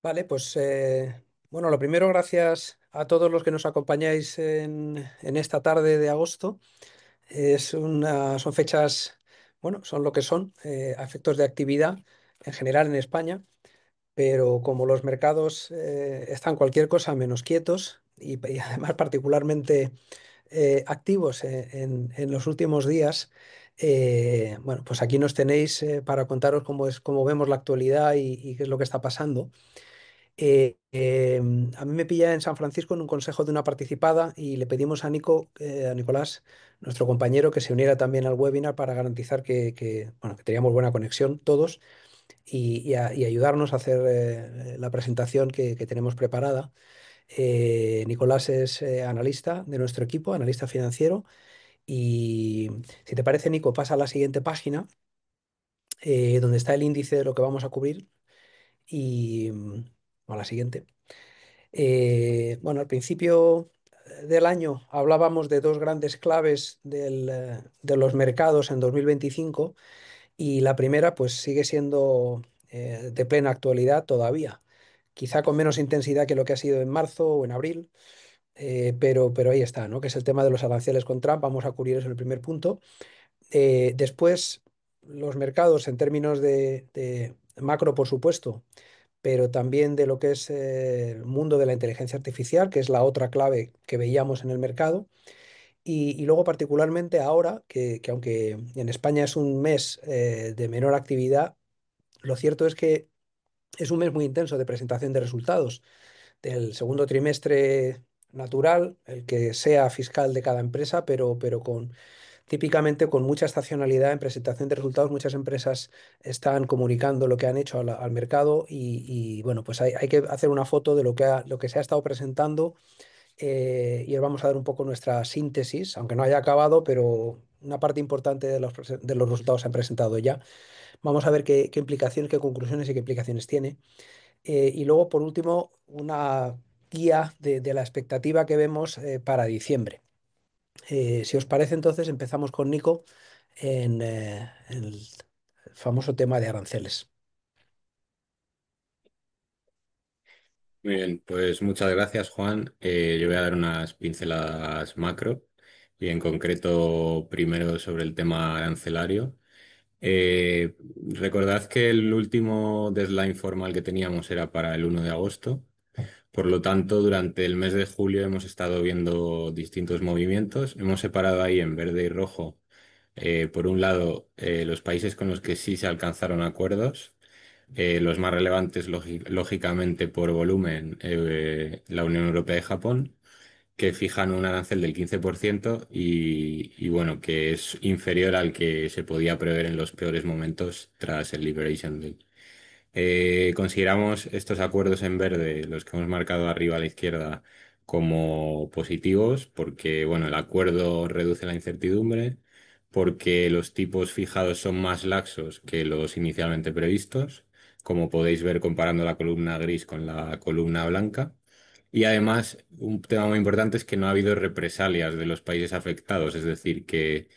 Vale, pues bueno, lo primero, gracias a todos los que nos acompañáis en esta tarde de agosto. Son fechas, bueno, son lo que son, a efectos de actividad en general en España, pero como los mercados están cualquier cosa menos quietos y además particularmente activos en los últimos días, bueno, pues aquí nos tenéis para contaros cómo vemos la actualidad y qué es lo que está pasando. A mí me pilla en San Francisco en un consejo de una participada y le pedimos a a Nicolás, nuestro compañero, que se uniera también al webinar para garantizar bueno, que teníamos buena conexión todos y ayudarnos a hacer la presentación que tenemos preparada. Nicolás es analista de nuestro equipo, analista financiero. Y si te parece, Nico, pasa a la siguiente página, donde está el índice de lo que vamos a cubrir. O a la siguiente. Bueno, al principio del año hablábamos de dos grandes claves de los mercados en 2025 y la primera pues sigue siendo de plena actualidad todavía, quizá con menos intensidad que lo que ha sido en marzo o en abril, pero ahí está, ¿no? Que es el tema de los aranceles con Trump. Vamos a cubrir eso en el primer punto. Después, los mercados en términos de macro, por supuesto, pero también de lo que es el mundo de la inteligencia artificial, que es la otra clave que veíamos en el mercado. Y luego particularmente ahora, que aunque en España es un mes de menor actividad, lo cierto es que es un mes muy intenso de presentación de resultados del segundo trimestre natural, el que sea fiscal de cada empresa, pero típicamente con mucha estacionalidad en presentación de resultados. Muchas empresas están comunicando lo que han hecho al mercado bueno, pues hay que hacer una foto de lo que se ha estado presentando, y os vamos a dar un poco nuestra síntesis, aunque no haya acabado, pero una parte importante de los resultados se han presentado ya. Vamos a ver qué implicaciones, qué conclusiones y qué implicaciones tiene. Y luego, por último, una guía de la expectativa que vemos para diciembre. Si os parece, entonces empezamos con Nico en el famoso tema de aranceles. Muy bien, pues muchas gracias, Juan. Yo voy a dar unas pinceladas macro y en concreto primero sobre el tema arancelario. Recordad que el último deadline formal que teníamos era para el 1 de agosto. Por lo tanto, durante el mes de julio hemos estado viendo distintos movimientos. Hemos separado ahí en verde y rojo, por un lado, los países con los que sí se alcanzaron acuerdos. Los más relevantes, lógicamente, por volumen, la Unión Europea y Japón, que fijan un arancel del 15% y bueno, que es inferior al que se podía prever en los peores momentos tras el Liberation Day. Consideramos estos acuerdos en verde, los que hemos marcado arriba a la izquierda, como positivos, porque bueno, el acuerdo reduce la incertidumbre, porque los tipos fijados son más laxos que los inicialmente previstos, como podéis ver comparando la columna gris con la columna blanca. Y además, un tema muy importante es que no ha habido represalias de los países afectados, es decir, que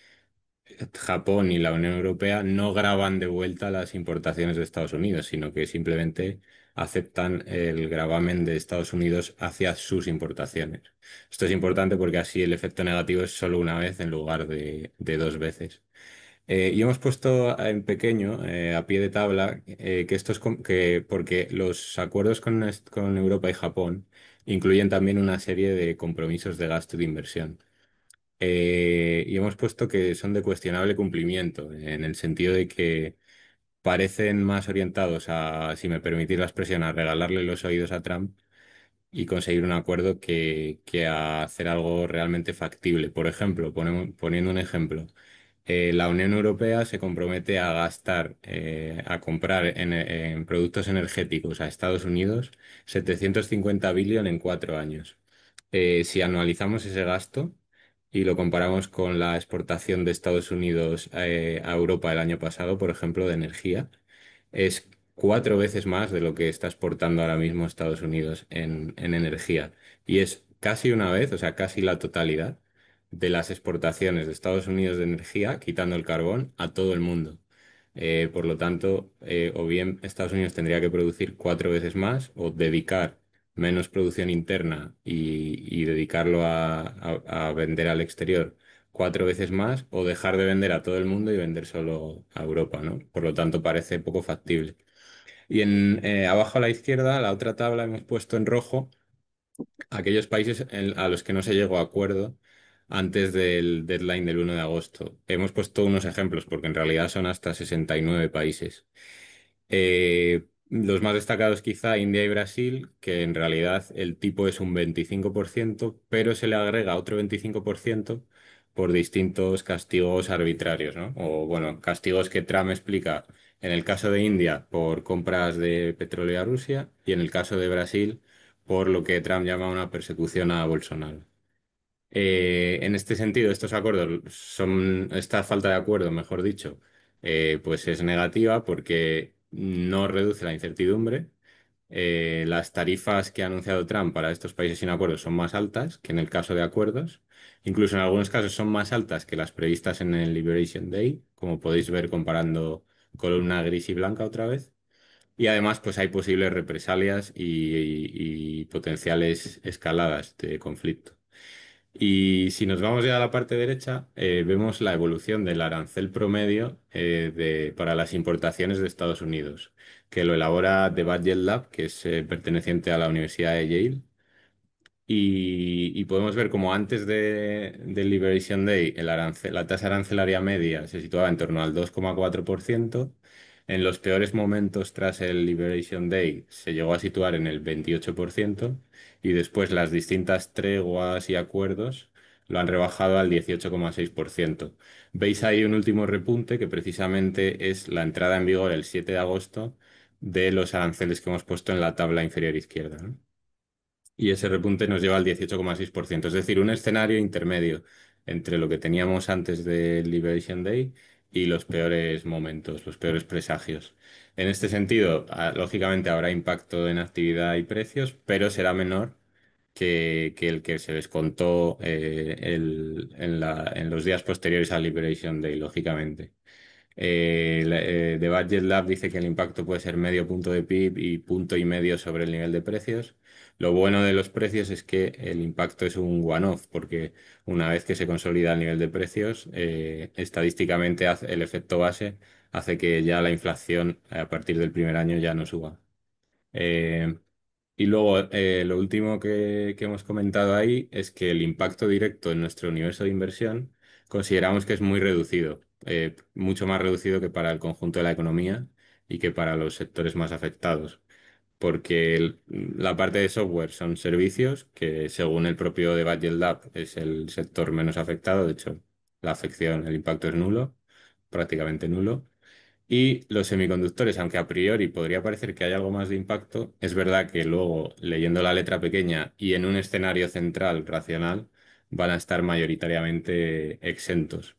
Japón y la Unión Europea no graban de vuelta las importaciones de Estados Unidos, sino que simplemente aceptan el gravamen de Estados Unidos hacia sus importaciones. Esto es importante porque así el efecto negativo es solo una vez en lugar de dos veces. Y hemos puesto en pequeño, a pie de tabla, que porque los acuerdos con Europa y Japón incluyen también una serie de compromisos de gasto y de inversión. Y hemos puesto que son de cuestionable cumplimiento, en el sentido de que parecen más orientados a, si me permitís la expresión, a regalarle los oídos a Trump y conseguir un acuerdo que a hacer algo realmente factible. Por ejemplo, poniendo un ejemplo, la Unión Europea se compromete a gastar, a comprar en productos energéticos a Estados Unidos 750 billones en 4 años. Si anualizamos ese gasto y lo comparamos con la exportación de Estados Unidos a Europa el año pasado, por ejemplo, de energía, es 4 veces más de lo que está exportando ahora mismo Estados Unidos en energía. Y es casi una vez, o sea, casi la totalidad de las exportaciones de Estados Unidos de energía, quitando el carbón, a todo el mundo. Por lo tanto, o bien Estados Unidos tendría que producir 4 veces más o dedicar menos producción interna y dedicarlo a vender al exterior 4 veces más, o dejar de vender a todo el mundo y vender solo a Europa, ¿no? Por lo tanto, parece poco factible. Y abajo a la izquierda, la otra tabla hemos puesto en rojo aquellos países a los que no se llegó a acuerdo antes del deadline del 1 de agosto. Hemos puesto unos ejemplos porque en realidad son hasta 69 países. Los más destacados quizá India y Brasil, que en realidad el tipo es un 25%, pero se le agrega otro 25% por distintos castigos arbitrarios, ¿no? O bueno, castigos que Trump explica en el caso de India por compras de petróleo a Rusia y en el caso de Brasil por lo que Trump llama una persecución a Bolsonaro. En este sentido, estos acuerdos esta falta de acuerdo, mejor dicho, pues es negativa porque no reduce la incertidumbre. Las tarifas que ha anunciado Trump para estos países sin acuerdos son más altas que en el caso de acuerdos. Incluso en algunos casos son más altas que las previstas en el Liberation Day, como podéis ver comparando columna gris y blanca otra vez. Y además, pues hay posibles represalias y potenciales escaladas de conflicto. Y si nos vamos ya a la parte derecha, vemos la evolución del arancel promedio para las importaciones de Estados Unidos, que lo elabora The Budget Lab, que es perteneciente a la Universidad de Yale. Y podemos ver como antes del Liberation Day la tasa arancelaria media se situaba en torno al 2,4%. En los peores momentos tras el Liberation Day se llegó a situar en el 28%, y después las distintas treguas y acuerdos lo han rebajado al 18,6%. Veis ahí un último repunte que precisamente es la entrada en vigor el 7 de agosto de los aranceles que hemos puesto en la tabla inferior izquierda, ¿no? Y ese repunte nos lleva al 18,6%, es decir, un escenario intermedio entre lo que teníamos antes del Liberation Day y los peores momentos, los peores presagios. En este sentido, lógicamente habrá impacto en actividad y precios, pero será menor que el que se descontó en los días posteriores al Liberation Day, lógicamente. The Budget Lab dice que el impacto puede ser medio punto de PIB y punto y medio sobre el nivel de precios. Lo bueno de los precios es que el impacto es un one-off, porque una vez que se consolida el nivel de precios, estadísticamente el efecto base hace que ya la inflación a partir del primer año ya no suba. Eh, y luego, lo último que hemos comentado ahí es que el impacto directo en nuestro universo de inversión consideramos que es muy reducido, mucho más reducido que para el conjunto de la economía y que para los sectores más afectados, porque la parte de software son servicios que, según el propio de Budget Lab, es el sector menos afectado. De hecho, la afección, el impacto es nulo, prácticamente nulo. Y los semiconductores, aunque a priori podría parecer que hay algo más de impacto, es verdad que luego, leyendo la letra pequeña y en un escenario central racional, van a estar mayoritariamente exentos.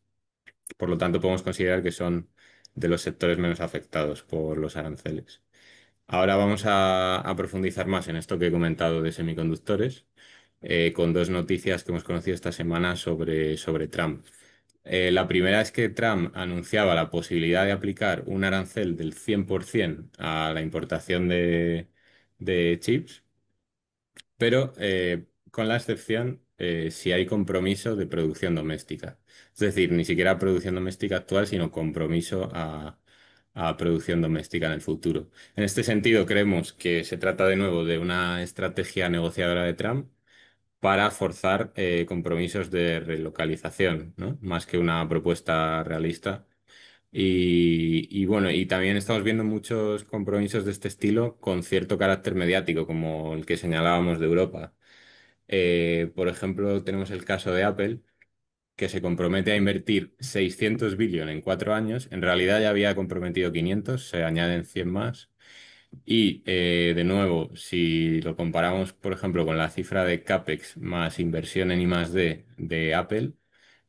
Por lo tanto, podemos considerar que son de los sectores menos afectados por los aranceles. Ahora vamos a profundizar más en esto que he comentado de semiconductores, con dos noticias que hemos conocido esta semana sobre Trump. La primera es que Trump anunciaba la posibilidad de aplicar un arancel del 100% a la importación de chips, pero con la excepción si hay compromiso de producción doméstica. Es decir, ni siquiera producción doméstica actual, sino compromiso a producción doméstica en el futuro. En este sentido, creemos que se trata de nuevo de una estrategia negociadora de Trump para forzar compromisos de relocalización, ¿no? Más que una propuesta realista. Y bueno, y también estamos viendo muchos compromisos de este estilo con cierto carácter mediático, como el que señalábamos de Europa. Por ejemplo, tenemos el caso de Apple, que se compromete a invertir 600 billones en 4 años. En realidad ya había comprometido 500, se añaden 100 más. Y de nuevo, si lo comparamos, por ejemplo, con la cifra de CAPEX más inversión en I+D de Apple,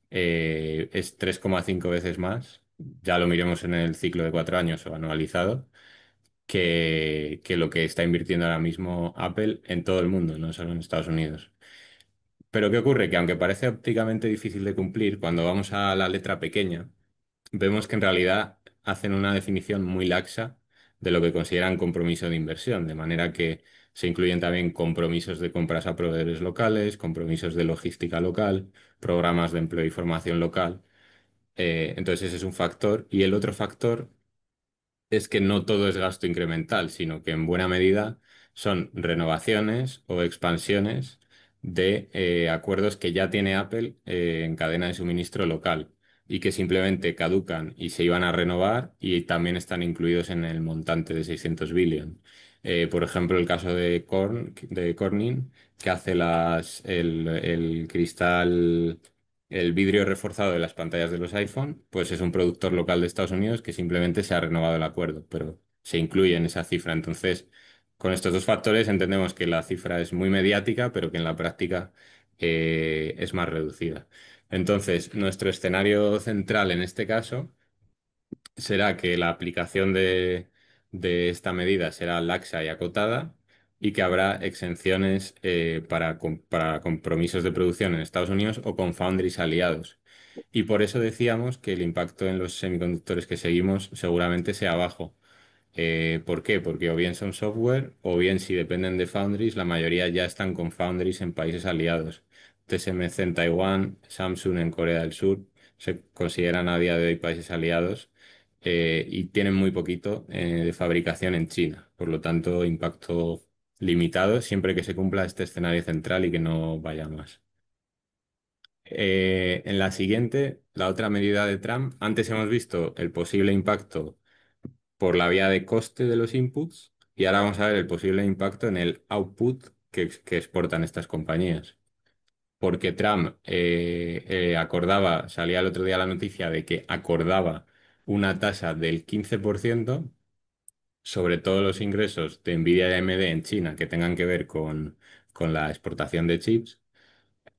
es 3,5 veces más. Ya lo miremos en el ciclo de 4 años o anualizado, que lo que está invirtiendo ahora mismo Apple en todo el mundo, no solo en Estados Unidos. Pero ¿qué ocurre? Que aunque parece ópticamente difícil de cumplir, cuando vamos a la letra pequeña, vemos que en realidad hacen una definición muy laxa de lo que consideran compromiso de inversión, de manera que se incluyen también compromisos de compras a proveedores locales, compromisos de logística local, programas de empleo y formación local. Entonces ese es un factor. Y el otro factor es que no todo es gasto incremental, sino que en buena medida son renovaciones o expansiones de acuerdos que ya tiene Apple en cadena de suministro local y que simplemente caducan y se iban a renovar y también están incluidos en el montante de 600 billion. Por ejemplo, el caso de Corning, que hace el cristal, el vidrio reforzado de las pantallas de los iPhone, pues es un productor local de Estados Unidos que simplemente se ha renovado el acuerdo, pero se incluye en esa cifra. Entonces, con estos dos factores entendemos que la cifra es muy mediática, pero que en la práctica es más reducida. Entonces, nuestro escenario central en este caso será que la aplicación de esta medida será laxa y acotada y que habrá exenciones para compromisos de producción en Estados Unidos o con foundries aliados. Y por eso decíamos que el impacto en los semiconductores que seguimos seguramente sea bajo. ¿Por qué? Porque o bien son software o bien si dependen de foundries, la mayoría ya están con foundries en países aliados. TSMC en Taiwán, Samsung en Corea del Sur, se consideran a día de hoy países aliados y tienen muy poquito de fabricación en China. Por lo tanto, impacto limitado siempre que se cumpla este escenario central y que no vaya más. En la siguiente, la otra medida de Trump, antes hemos visto el posible impacto por la vía de coste de los inputs y ahora vamos a ver el posible impacto en el output que exportan estas compañías. Porque Trump acordaba, salía el otro día la noticia de que acordaba una tasa del 15% sobre todos los ingresos de Nvidia y AMD en China que tengan que ver con la exportación de chips,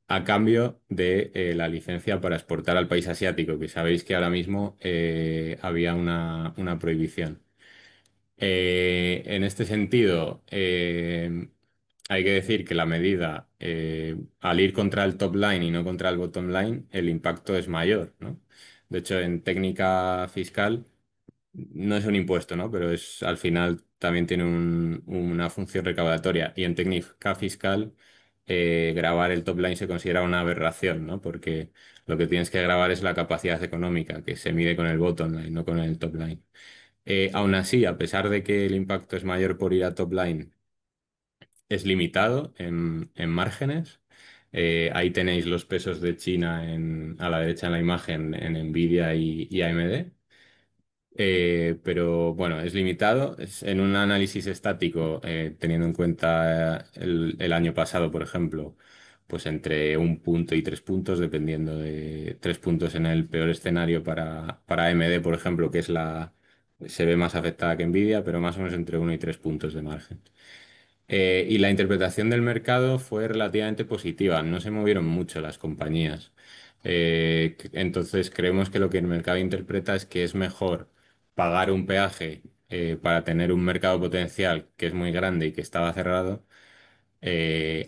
a cambio de la licencia para exportar al país asiático, que sabéis que ahora mismo había una prohibición. En este sentido, hay que decir que la medida, al ir contra el top line y no contra el bottom line, el impacto es mayor, ¿no? De hecho, en técnica fiscal no es un impuesto, ¿no? Pero al final también tiene una función recaudatoria. Y en técnica fiscal, grabar el top line se considera una aberración, ¿no? Porque lo que tienes que grabar es la capacidad económica, que se mide con el bottom line, no con el top line. Aún así, a pesar de que el impacto es mayor por ir a top line, es limitado en márgenes. Ahí tenéis los pesos de China a la derecha en la imagen en Nvidia y AMD. Pero bueno, es limitado. En un análisis estático, teniendo en cuenta el año pasado, por ejemplo, pues entre 1 punto y 3 puntos, dependiendo de 3 puntos en el peor escenario para AMD, por ejemplo, se ve más afectada que Nvidia, pero más o menos entre 1 y 3 puntos de margen. Y la interpretación del mercado fue relativamente positiva, no se movieron mucho las compañías. Entonces creemos que lo que el mercado interpreta es que es mejor pagar un peaje para tener un mercado potencial que es muy grande y que estaba cerrado,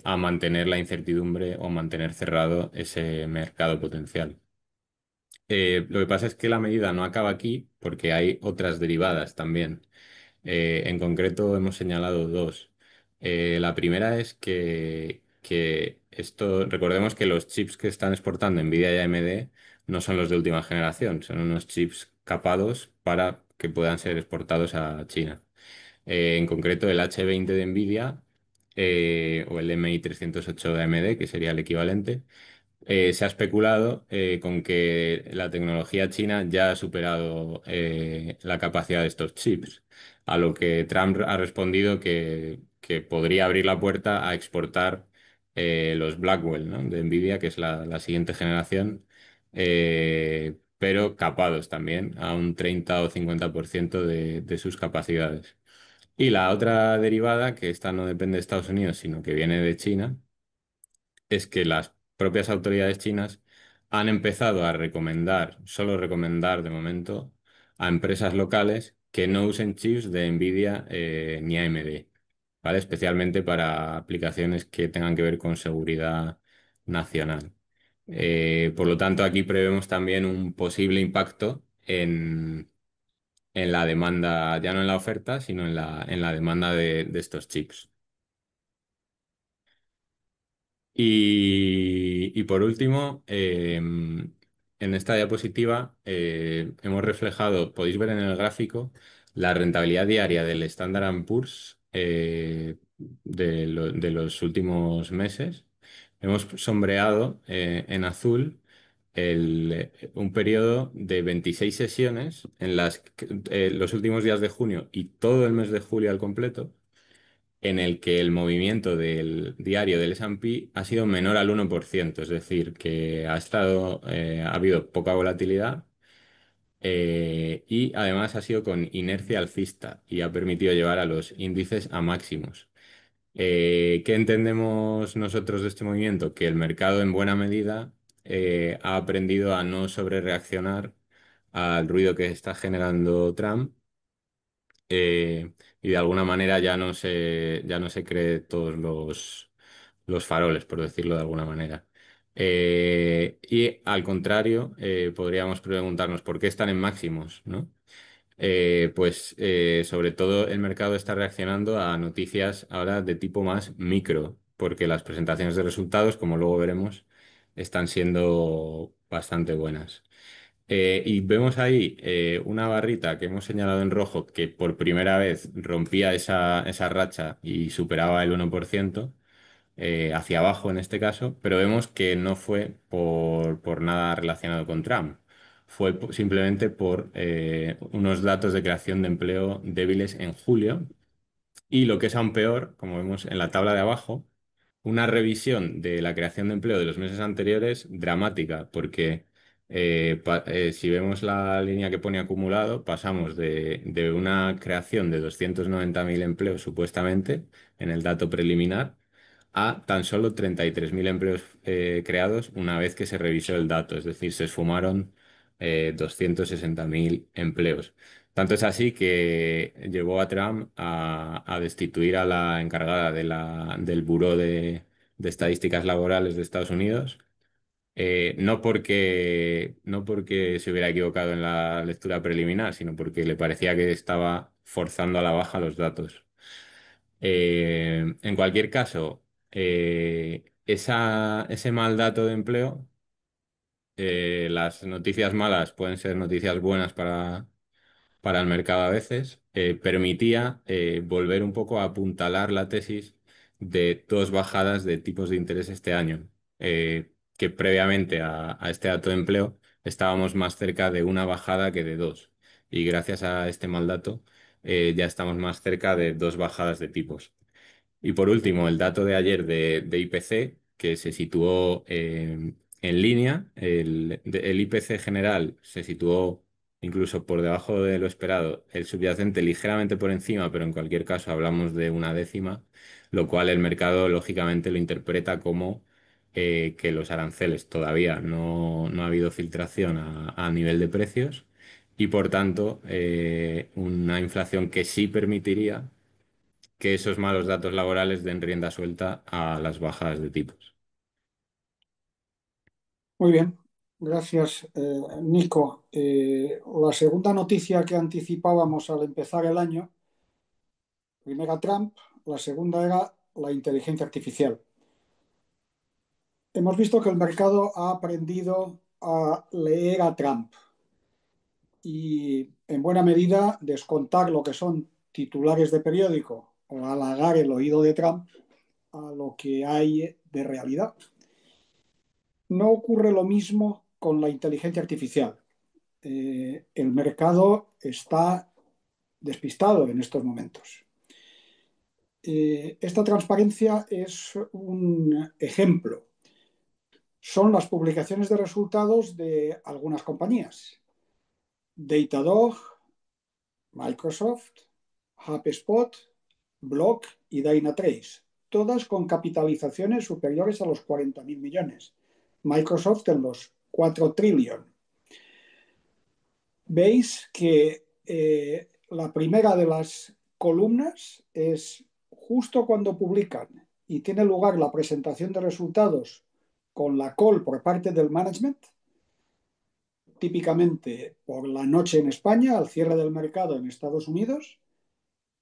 a mantener la incertidumbre o mantener cerrado ese mercado potencial. Lo que pasa es que la medida no acaba aquí porque hay otras derivadas también. En concreto hemos señalado dos. La primera es que esto, recordemos que los chips que están exportando Nvidia y AMD no son los de última generación, son unos chips capados para que puedan ser exportados a China. En concreto el H20 de Nvidia o el MI308 de AMD, que sería el equivalente, se ha especulado con que la tecnología china ya ha superado la capacidad de estos chips, a lo que Trump ha respondido que podría abrir la puerta a exportar los Blackwell, ¿no? De Nvidia, que es la siguiente generación, pero capados también a un 30 o 50% de sus capacidades. Y la otra derivada, que esta no depende de Estados Unidos, sino que viene de China, es que las propias autoridades chinas han empezado a recomendar, solo recomendar de momento, a empresas locales que no usen chips de Nvidia ni AMD, ¿vale? Especialmente para aplicaciones que tengan que ver con seguridad nacional. Por lo tanto, aquí prevemos también un posible impacto en la demanda, ya no en la oferta, sino en la demanda de estos chips. Y por último, en esta diapositiva hemos reflejado, podéis ver en el gráfico, la rentabilidad diaria del Standard Poor's de los últimos meses. Hemos sombreado en azul un periodo de 26 sesiones en las los últimos días de junio y todo el mes de julio al completo en el que el movimiento del diario del S&P ha sido menor al 1%, es decir, que ha habido poca volatilidad y además ha sido con inercia alcista y ha permitido llevar a los índices a máximos. ¿Qué entendemos nosotros de este movimiento? Que el mercado en buena medida ha aprendido a no sobrereaccionar al ruido que está generando Trump y de alguna manera ya no se cree todos los faroles, por decirlo de alguna manera. Y al contrario, podríamos preguntarnos por qué están en máximos, ¿no? Sobre todo el mercado está reaccionando a noticias ahora de tipo más micro, porque las presentaciones de resultados, como luego veremos, están siendo bastante buenas. Y vemos ahí una barrita que hemos señalado en rojo que por primera vez rompía esa racha y superaba el 1%, hacia abajo en este caso, pero vemos que no fue por nada relacionado con Trump. Fue simplemente por unos datos de creación de empleo débiles en julio y lo que es aún peor, como vemos en la tabla de abajo, una revisión de la creación de empleo de los meses anteriores dramática, porque si vemos la línea que pone acumulado, pasamos de una creación de 290.000 empleos supuestamente en el dato preliminar a tan solo 33.000 empleos creados una vez que se revisó el dato, es decir, se esfumaron 260.000 empleos. Tanto es así que llevó a Trump a destituir a la encargada del Buró de Estadísticas Laborales de Estados Unidos, no porque se hubiera equivocado en la lectura preliminar, sino porque le parecía que estaba forzando a la baja los datos. En cualquier caso, ese mal dato de empleo, las noticias malas pueden ser noticias buenas para el mercado a veces, permitía volver un poco a apuntalar la tesis de dos bajadas de tipos de interés este año, que previamente a este dato de empleo estábamos más cerca de una bajada que de dos. Y gracias a este mal dato, ya estamos más cerca de dos bajadas de tipos. Y por último, el dato de ayer de IPC, que se situó en línea. El IPC general se situó incluso por debajo de lo esperado, el subyacente ligeramente por encima, pero en cualquier caso hablamos de una décima, lo cual el mercado lógicamente lo interpreta como que los aranceles todavía no ha habido filtración a nivel de precios y por tanto una inflación que sí permitiría que esos malos datos laborales den rienda suelta a las bajadas de tipos. Muy bien, gracias, Nico. La segunda noticia que anticipábamos al empezar el año, primera Trump, la segunda era la inteligencia artificial. Hemos visto que el mercado ha aprendido a leer a Trump y en buena medida descontar lo que son titulares de periódico o halagar el oído de Trump a lo que hay de realidad. No ocurre lo mismo con la inteligencia artificial. El mercado está despistado en estos momentos. Esta transparencia es un ejemplo. Son las publicaciones de resultados de algunas compañías. Datadog, Microsoft, HubSpot, Block y Dynatrace, todas con capitalizaciones superiores a los 40.000 millones. Microsoft en los 4 trillones. Veis que la primera de las columnas es justo cuando publican y tiene lugar la presentación de resultados con la call por parte del management. típicamente por la noche en España, al cierre del mercado en Estados Unidos.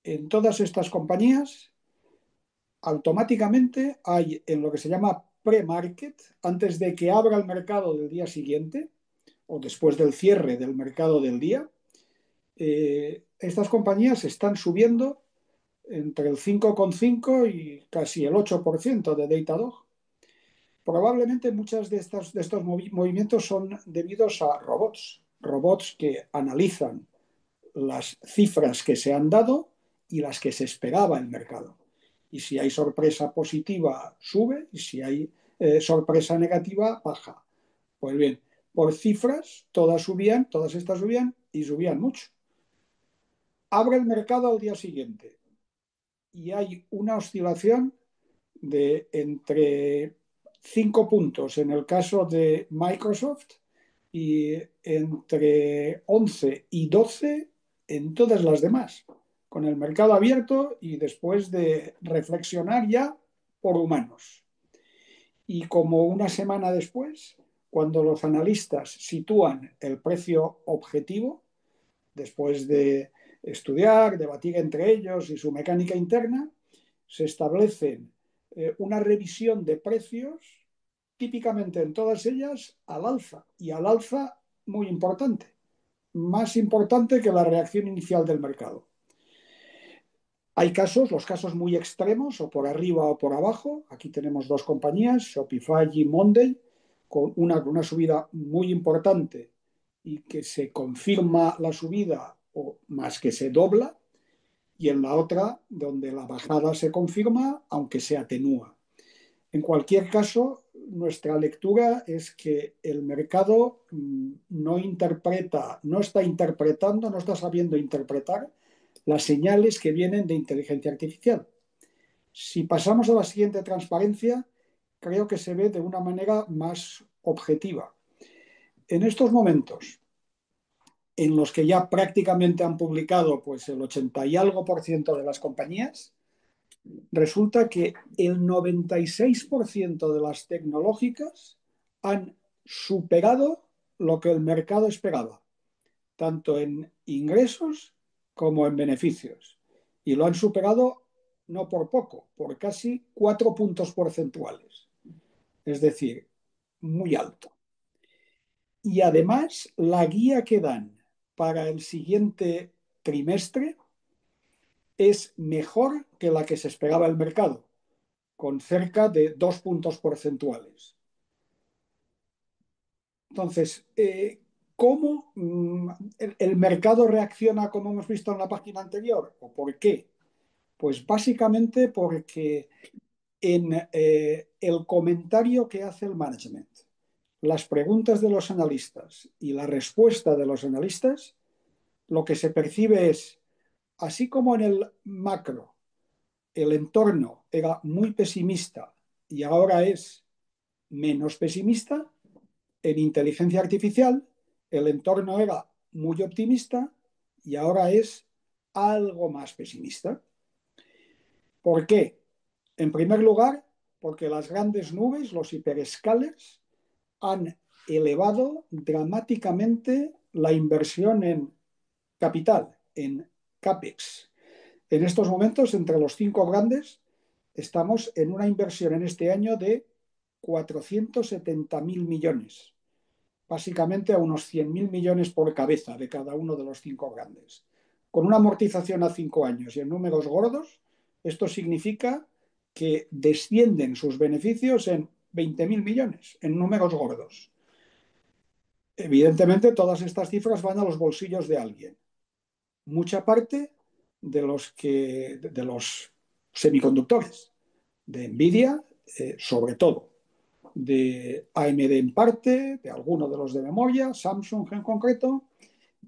En todas estas compañías, automáticamente hay en lo que se llama pre-market, antes de que abra el mercado del día siguiente o después del cierre del mercado del día, estas compañías están subiendo entre el 5,5 y casi el 8% de Datadog. Probablemente muchos de estos movimientos son debidos a robots que analizan las cifras que se han dado y las que se esperaba el mercado. Y si hay sorpresa positiva, sube, y si hay sorpresa negativa, baja. Pues bien, por cifras, todas estas subían y subían mucho. Abre el mercado al día siguiente y hay una oscilación de entre 5 puntos en el caso de Microsoft y entre 11 y 12 en todas las demás, con el mercado abierto y después de reflexionar ya por humanos. Y como una semana después, cuando los analistas sitúan el precio objetivo, después de estudiar, debatir entre ellos y su mecánica interna, se establecen una revisión de precios, típicamente en todas ellas, al alza, y al alza muy importante, más importante que la reacción inicial del mercado. Hay casos, los casos muy extremos, o por arriba o por abajo. Aquí tenemos dos compañías, Shopify y Monday, con una subida muy importante y que se confirma la subida o más que se dobla, y en la otra donde la bajada se confirma aunque se atenúa. En cualquier caso, nuestra lectura es que el mercado no interpreta, no está interpretando, no está sabiendo interpretar las señales que vienen de inteligencia artificial. Si pasamos a la siguiente transparencia, creo que se ve de una manera más objetiva. En estos momentos, en los que ya prácticamente han publicado pues, el 80 y algo por ciento de las compañías, resulta que el 96% de las tecnológicas han superado lo que el mercado esperaba, tanto en ingresos como en beneficios. Y lo han superado no por poco, por casi 4 puntos porcentuales. Es decir, muy alto. Y además, la guía que dan para el siguiente trimestre es mejor que la que se esperaba el mercado, con cerca de 2 puntos porcentuales. Entonces, ¿cómo el mercado reacciona como hemos visto en la página anterior? ¿O por qué? Pues básicamente porque en el comentario que hace el management, las preguntas de los analistas y la respuesta de los analistas, lo que se percibe es, así como en el macro, el entorno era muy pesimista y ahora es menos pesimista, en inteligencia artificial el entorno era muy optimista y ahora es algo más pesimista. ¿Por qué? En primer lugar, porque las grandes nubes, los hiperescalers, han elevado dramáticamente la inversión en capital, en CAPEX. En estos momentos, entre los 5 grandes, estamos en una inversión en este año de 470.000 millones, básicamente a unos 100.000 millones por cabeza de cada uno de los 5 grandes. Con una amortización a 5 años y en números gordos, esto significa que descienden sus beneficios en 20.000 millones, en números gordos. Evidentemente, todas estas cifras van a los bolsillos de alguien. Mucha parte de los semiconductores, de Nvidia, sobre todo, de AMD en parte, de algunos de los de memoria, Samsung en concreto,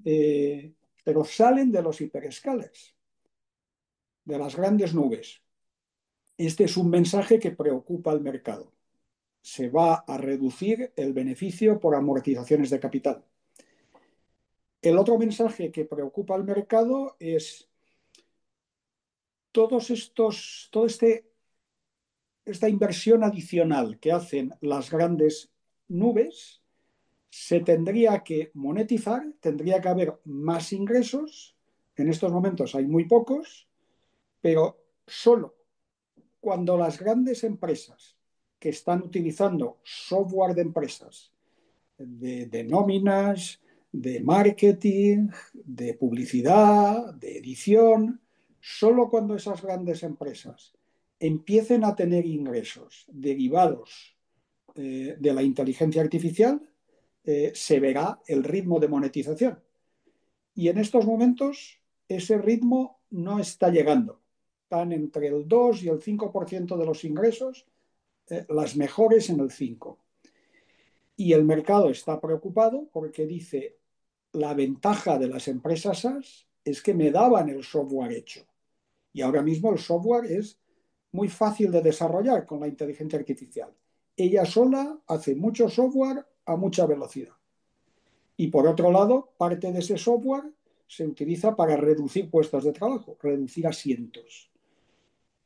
pero salen de los hiperescalers, de las grandes nubes. Este es un mensaje que preocupa al mercado. Se va a reducir el beneficio por amortizaciones de capital. El otro mensaje que preocupa al mercado es esta inversión adicional que hacen las grandes nubes se tendría que monetizar, tendría que haber más ingresos. En estos momentos hay muy pocos, pero solo cuando las grandes empresas que están utilizando software de empresas, de nóminas, de marketing, de publicidad, de edición, solo cuando esas grandes empresas empiecen a tener ingresos derivados de la inteligencia artificial, se verá el ritmo de monetización. Y en estos momentos ese ritmo no está llegando. Están entre el 2 y el 5% de los ingresos, las mejores en el 5%. Y el mercado está preocupado porque dice, la ventaja de las empresas SaaS es que me daban el software hecho. Y ahora mismo el software es muy fácil de desarrollar con la inteligencia artificial. Ella sola hace mucho software a mucha velocidad. Y por otro lado, parte de ese software se utiliza para reducir puestos de trabajo, reducir asientos.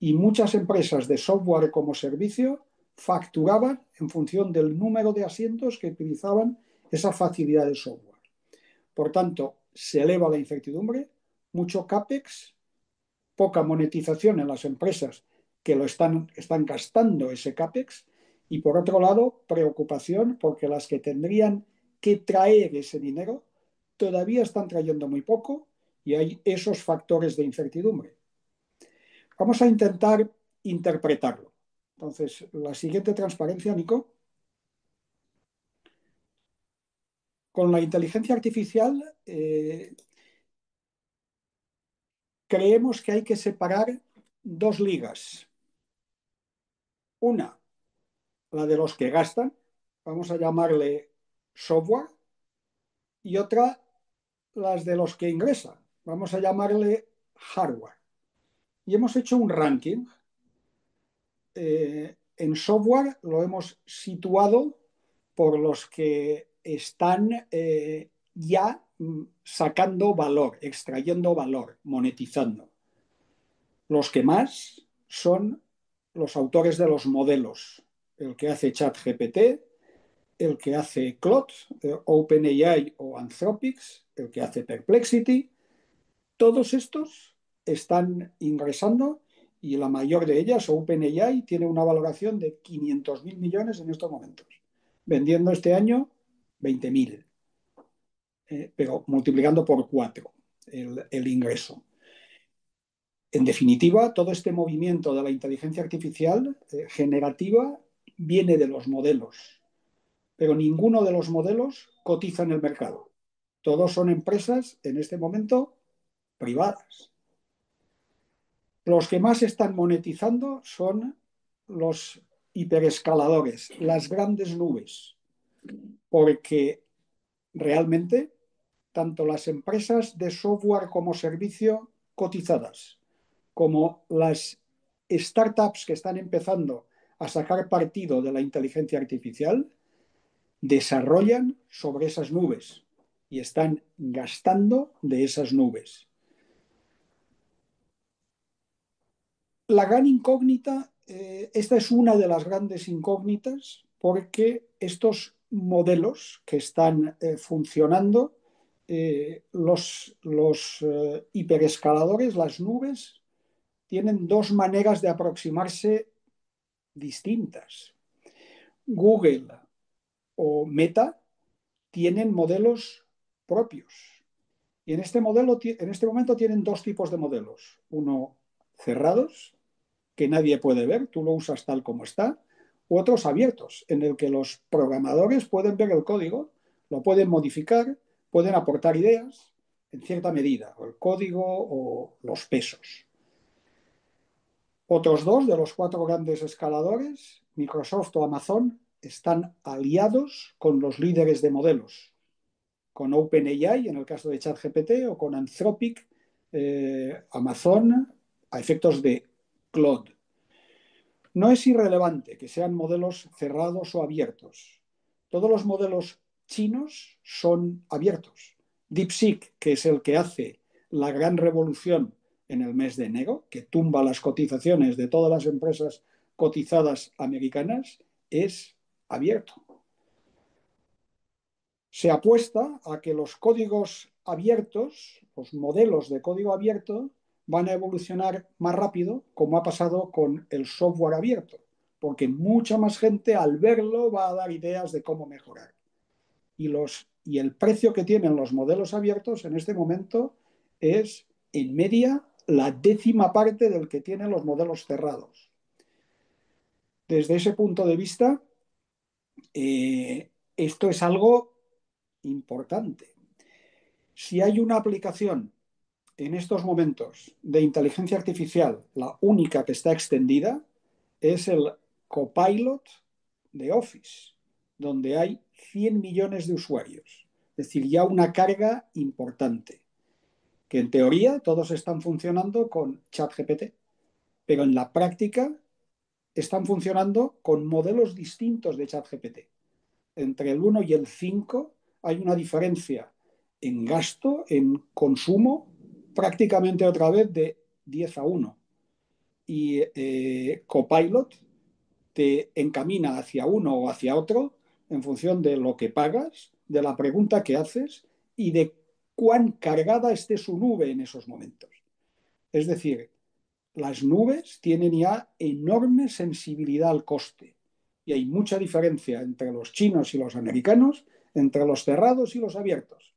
Y muchas empresas de software como servicio facturaban en función del número de asientos que utilizaban esa facilidad de software. Por tanto, se eleva la incertidumbre, mucho CAPEX, poca monetización en las empresas que están gastando ese CAPEX, y por otro lado, preocupación porque las que tendrían que traer ese dinero todavía están trayendo muy poco y hay esos factores de incertidumbre. Vamos a intentar interpretarlo. Entonces, la siguiente transparencia, Nico. Con la inteligencia artificial creemos que hay que separar dos ligas. Una, la de los que gastan, vamos a llamarle software, y otra, las de los que ingresan, vamos a llamarle hardware. Y hemos hecho un ranking. En software lo hemos situado por los que están ya sacando valor, extrayendo valor, monetizando. Los que más son los autores de los modelos, el que hace ChatGPT, el que hace Claude, OpenAI o Anthropic, el que hace Perplexity. Todos estos están ingresando y la mayor de ellas, OpenAI, tiene una valoración de 500.000 millones en estos momentos, vendiendo este año 20.000, pero multiplicando por 4 el ingreso. En definitiva, todo este movimiento de la inteligencia artificial generativa viene de los modelos, pero ninguno de los modelos cotiza en el mercado. Todos son empresas en este momento privadas. Los que más están monetizando son los hiperescaladores, las grandes nubes, porque realmente tanto las empresas de software como servicio cotizadas, como las startups que están empezando a sacar partido de la inteligencia artificial, desarrollan sobre esas nubes y están gastando de esas nubes. La gran incógnita, esta es una de las grandes incógnitas, porque estos modelos que están funcionando, los hiperescaladores, las nubes, tienen dos maneras de aproximarse distintas. Google o Meta tienen modelos propios. Y en este momento tienen dos tipos de modelos. Uno, cerrados, que nadie puede ver, tú lo usas tal como está, u otros abiertos, en el que los programadores pueden ver el código, lo pueden modificar, pueden aportar ideas en cierta medida, o el código o los pesos. Otros dos de los cuatro grandes escaladores, Microsoft o Amazon, están aliados con los líderes de modelos, con OpenAI en el caso de ChatGPT o con Anthropic, Amazon, a efectos de Claude. No es irrelevante que sean modelos cerrados o abiertos. Todos los modelos chinos son abiertos. DeepSeek, que es el que hace la gran revolución en el mes de enero, que tumba las cotizaciones de todas las empresas cotizadas americanas, es abierto. Se apuesta a que los códigos abiertos, los modelos de código abierto, van a evolucionar más rápido, como ha pasado con el software abierto, porque mucha más gente al verlo va a dar ideas de cómo mejorar. Y el precio que tienen los modelos abiertos en este momento es, en media, la 10ª parte del que tienen los modelos cerrados. Desde ese punto de vista, esto es algo importante. Si hay una aplicación en estos momentos de inteligencia artificial, la única que está extendida es el Copilot de Office, donde hay 100 millones de usuarios. Es decir, ya una carga importante, que en teoría todos están funcionando con ChatGPT, pero en la práctica están funcionando con modelos distintos de ChatGPT. Entre el 1 y el 5 hay una diferencia en gasto, en consumo, prácticamente otra vez de 10-1. Y Copilot te encamina hacia uno o hacia otro en función de lo que pagas, de la pregunta que haces y de cuán cargada esté su nube en esos momentos. Es decir, las nubes tienen ya enorme sensibilidad al coste y hay mucha diferencia entre los chinos y los americanos, entre los cerrados y los abiertos.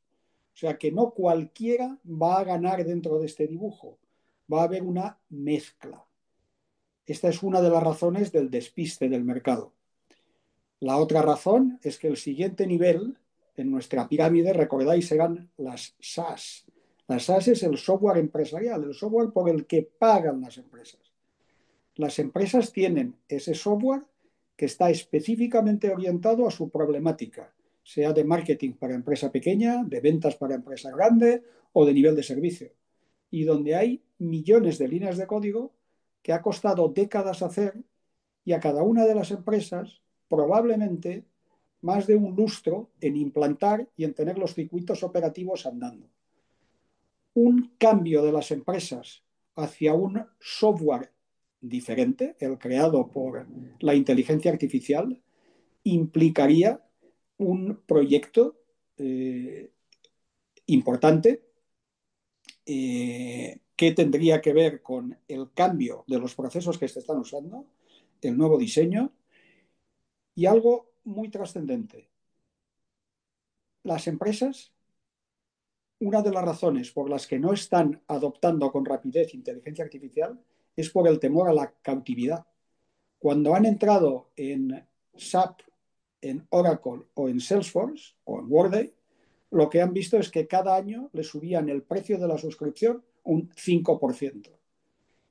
O sea que no cualquiera va a ganar dentro de este dibujo, va a haber una mezcla. Esta es una de las razones del despiste del mercado. La otra razón es que el siguiente nivel en nuestra pirámide, recordáis, serán las SaaS. Las SaaS es el software empresarial, el software por el que pagan las empresas. Las empresas tienen ese software que está específicamente orientado a su problemática, sea de marketing para empresa pequeña, de ventas para empresa grande o de nivel de servicio. Y donde hay millones de líneas de código que ha costado décadas hacer y a cada una de las empresas probablemente más de un lustro en implantar y en tener los circuitos operativos andando. Un cambio de las empresas hacia un software diferente, el creado por la inteligencia artificial, implicaría un proyecto importante que tendría que ver con el cambio de los procesos que se están usando, el nuevo diseño y algo muy trascendente. Las empresas, una de las razones por las que no están adoptando con rapidez inteligencia artificial es por el temor a la cautividad. Cuando han entrado en SAP, en Oracle o en Salesforce o en Workday, lo que han visto es que cada año le subían el precio de la suscripción un 5%.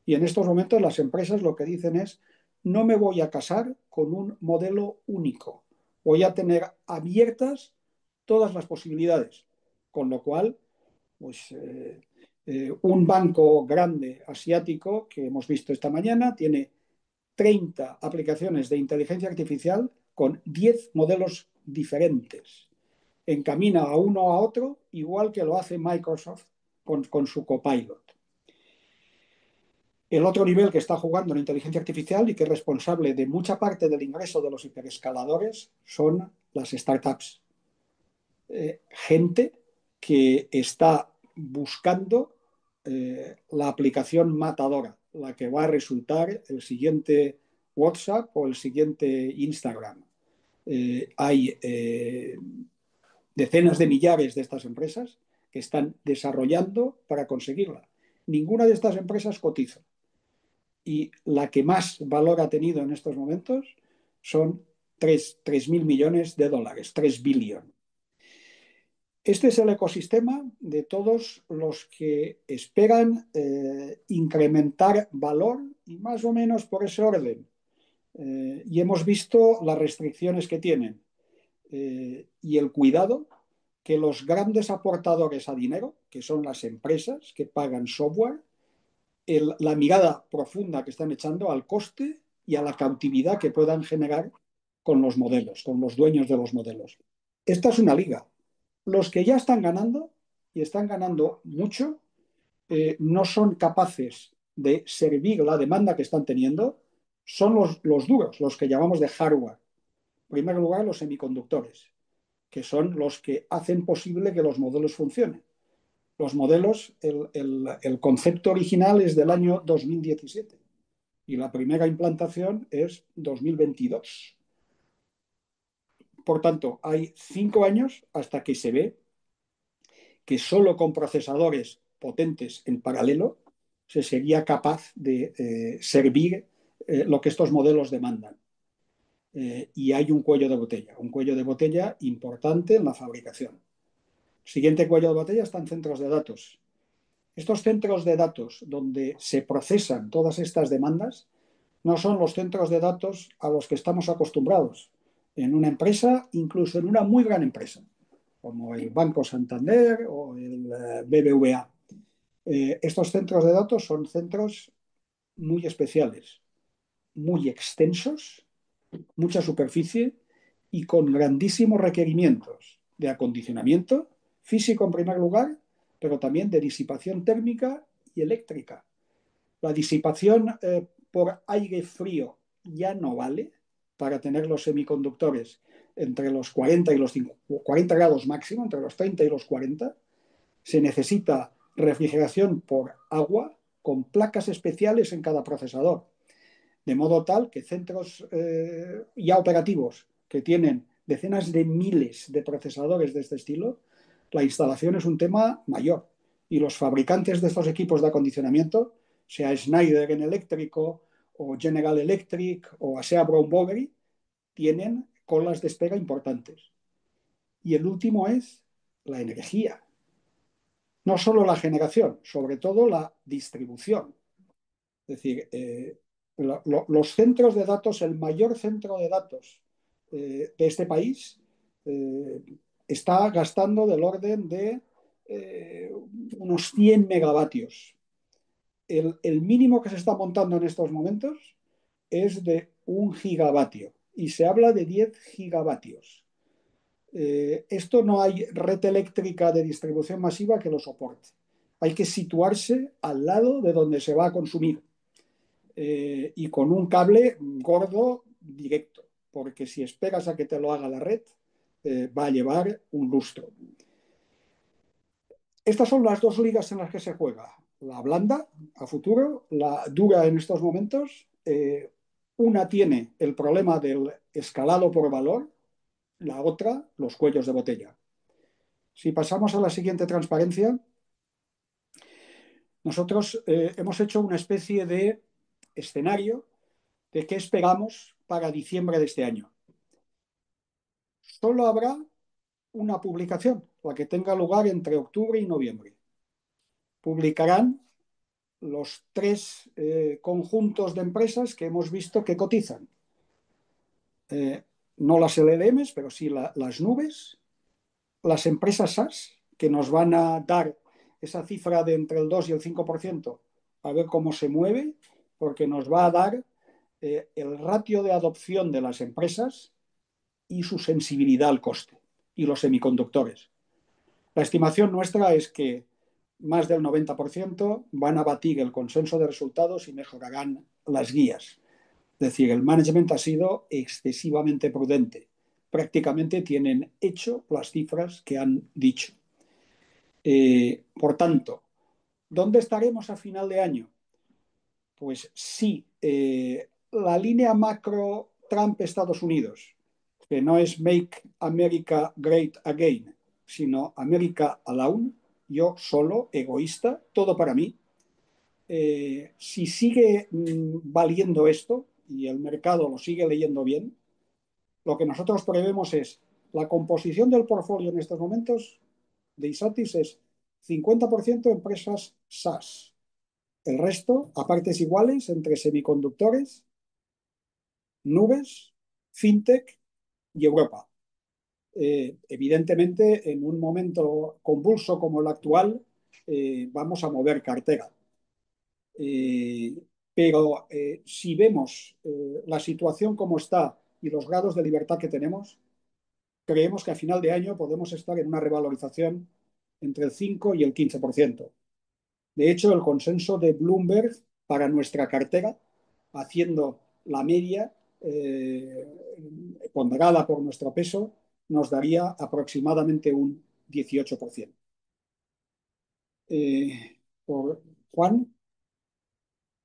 Y en estos momentos las empresas lo que dicen es, no me voy a casar con un modelo único, voy a tener abiertas todas las posibilidades, con lo cual, pues un banco grande asiático que hemos visto esta mañana tiene 30 aplicaciones de inteligencia artificial con 10 modelos diferentes. Encamina a uno a otro, igual que lo hace Microsoft con su Copilot. El otro nivel que está jugando la inteligencia artificial y que es responsable de mucha parte del ingreso de los hiperescaladores son las startups. Gente que está buscando la aplicación matadora, la que va a resultar el siguiente WhatsApp o el siguiente Instagram. Hay decenas de millares de estas empresas que están desarrollando para conseguirla. Ninguna de estas empresas cotiza. Y la que más valor ha tenido en estos momentos son 3.000 millones de dólares, 3 billion. Este es el ecosistema de todos los que esperan incrementar valor y más o menos por ese orden. Y hemos visto las restricciones que tienen y el cuidado que los grandes aportadores a dinero, que son las empresas que pagan software, la mirada profunda que están echando al coste y a la cautividad que puedan generar con los modelos, con los dueños de los modelos. Esta es una liga. Los que ya están ganando, y están ganando mucho, no son capaces de servir la demanda que están teniendo, son los duros, los que llamamos de hardware. En primer lugar, los semiconductores. que son los que hacen posible que los modelos funcionen. Los modelos, el concepto original es del año 2017 y la primera implantación es 2022. Por tanto, hay 5 años hasta que se ve que solo con procesadores potentes en paralelo se sería capaz de servir lo que estos modelos demandan. Y hay un cuello de botella importante en la fabricación. Siguiente cuello de botella están centros de datos. Estos centros de datos donde se procesan todas estas demandas no son los centros de datos a los que estamos acostumbrados en una empresa, incluso en una muy gran empresa, como el Banco Santander o el BBVA. Estos centros de datos son centros muy especiales, muy extensos, mucha superficie y con grandísimos requerimientos de acondicionamiento físico en primer lugar, pero también de disipación térmica y eléctrica. La disipación por aire frío ya no vale para tener los semiconductores entre los 40 y los 40 grados máximo, entre los 30 y los 40. Se necesita refrigeración por agua con placas especiales en cada procesador, de modo tal que centros ya operativos que tienen decenas de miles de procesadores de este estilo, la instalación es un tema mayor. Y los fabricantes de estos equipos de acondicionamiento, sea Schneider en eléctrico, o General Electric, o sea Brown Boveri, tienen colas de espera importantes. Y el último es la energía. No solo la generación, sobre todo la distribución. Es decir, los centros de datos, el mayor centro de datos de este país está gastando del orden de unos 100 megavatios. El mínimo que se está montando en estos momentos es de 1 gigavatio y se habla de 10 gigavatios. Esto no hay red eléctrica de distribución masiva que lo soporte. Hay que situarse al lado de donde se va a consumir y con un cable gordo directo, porque si esperas a que te lo haga la red, va a llevar un lustro. Estas son las dos ligas en las que se juega. La blanda a futuro, la dura en estos momentos. Una tiene el problema del escalado por valor, la otra los cuellos de botella. Si pasamos a la siguiente transparencia, nosotros hemos hecho una especie de escenario de qué esperamos para diciembre de este año. Solo habrá una publicación, la que tenga lugar entre octubre y noviembre. Publicarán los 3 conjuntos de empresas que hemos visto que cotizan. No las LLMs, pero sí las nubes, las empresas SaaS, que nos van a dar esa cifra de entre el 2 y el 5%, a ver cómo se mueve, porque nos va a dar el ratio de adopción de las empresas y su sensibilidad al coste, y los semiconductores. La estimación nuestra es que más del 90% van a batir el consenso de resultados y mejorarán las guías. Es decir, el management ha sido excesivamente prudente. Prácticamente tienen hecho las cifras que han dicho. Por tanto, ¿dónde estaremos a final de año? Pues sí, la línea macro Trump-Estados Unidos, que no es Make America Great Again, sino America Alone, yo solo, egoísta, todo para mí. Si sigue valiendo esto y el mercado lo sigue leyendo bien, lo que nosotros prevemos es la composición del portfolio en estos momentos de Isatis es 50% empresas SaaS, el resto a partes iguales entre semiconductores, nubes, fintech y Europa. Evidentemente, en un momento convulso como el actual, vamos a mover cartera. Pero si vemos la situación como está y los grados de libertad que tenemos, creemos que a final de año podemos estar en una revalorización entre el 5 y el 15%. De hecho, el consenso de Bloomberg para nuestra cartera, haciendo la media ponderada por nuestro peso, nos daría aproximadamente un 18%. Juan,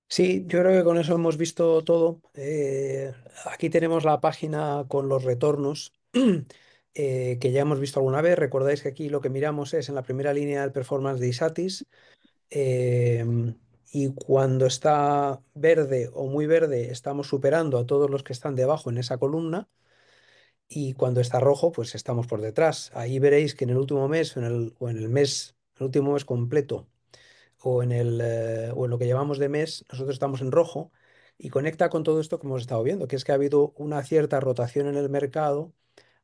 Sí, yo creo que con eso hemos visto todo. Aquí tenemos la página con los retornos que ya hemos visto alguna vez. Recordáis que aquí lo que miramos es en la primera línea el performance de Isatis. Y cuando está verde o muy verde, estamos superando a todos los que están debajo en esa columna. Y cuando está rojo, pues estamos por detrás. Ahí veréis que en el último mes o en el mes, el último mes completo o en lo que llevamos de mes, nosotros estamos en rojo y conecta con todo esto que hemos estado viendo, que es que ha habido una cierta rotación en el mercado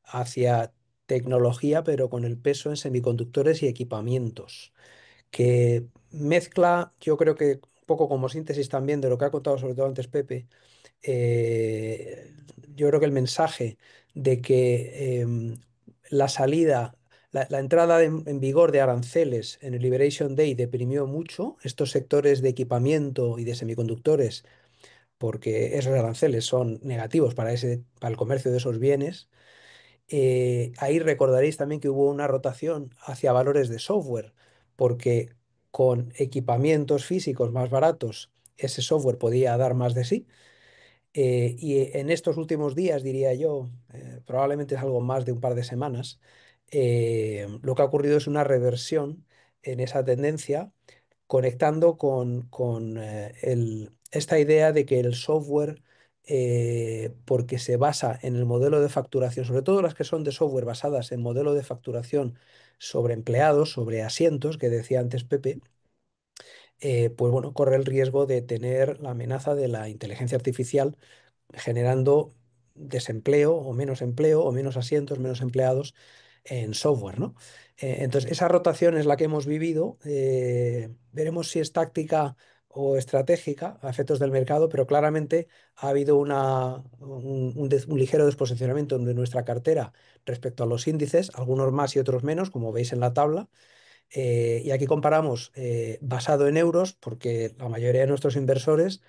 hacia tecnología, pero con el peso en semiconductores y equipamientos, que mezcla, yo creo que un poco como síntesis también de lo que ha contado sobre todo antes Pepe. eh, yo creo que el mensaje de que la salida, la entrada en vigor de aranceles en el Liberation Day deprimió mucho estos sectores de equipamiento y de semiconductores, porque esos aranceles son negativos para el comercio de esos bienes. Ahí recordaréis también que hubo una rotación hacia valores de software, porque con equipamientos físicos más baratos, ese software podía dar más de sí. Y en estos últimos días, diría yo, probablemente es algo más de un par de semanas, lo que ha ocurrido es una reversión en esa tendencia, conectando con esta idea de que el software, porque se basa en el modelo de facturación, sobre todo las que son de software basadas en modelo de facturación sobre empleados, sobre asientos, que decía antes Pepe, pues bueno, corre el riesgo de tener la amenaza de la inteligencia artificial generando desempleo o menos asientos, menos empleados en software, ¿no? Entonces, esa rotación es la que hemos vivido. Veremos si es táctica o estratégica a efectos del mercado, pero claramente ha habido un ligero desposicionamiento de nuestra cartera respecto a los índices, algunos más y otros menos, como veis en la tabla. Y aquí comparamos basado en euros, porque la mayoría de nuestros inversores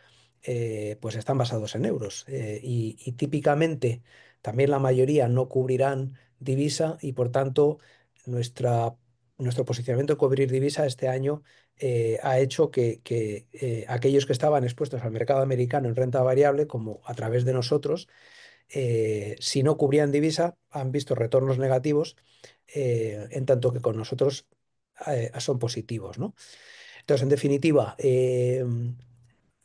pues están basados en euros. Y típicamente también la mayoría no cubrirán divisa y por tanto nuestro posicionamiento de cubrir divisa este año ha hecho que aquellos que estaban expuestos al mercado americano en renta variable, como a través de nosotros, si no cubrían divisa, han visto retornos negativos, en tanto que con nosotros son positivos, ¿no? Entonces, en definitiva,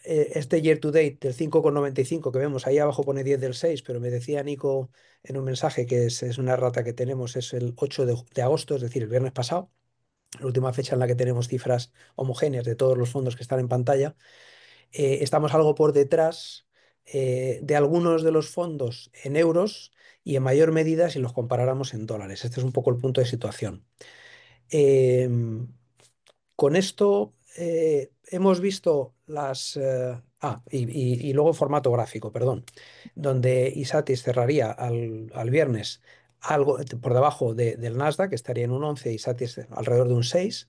este year to date del 5,95 que vemos ahí abajo pone 10 del 6, pero me decía Nico en un mensaje que es una rata que tenemos, es el 8 de agosto, es decir, el viernes pasado, la última fecha en la que tenemos cifras homogéneas de todos los fondos que están en pantalla. Estamos algo por detrás de algunos de los fondos en euros y en mayor medida si los comparáramos en dólares. Este es un poco el punto de situación. Em, con esto hemos visto y luego en formato gráfico, perdón, donde Isatis cerraría al viernes algo por debajo del Nasdaq, que estaría en un 11, Isatis alrededor de un 6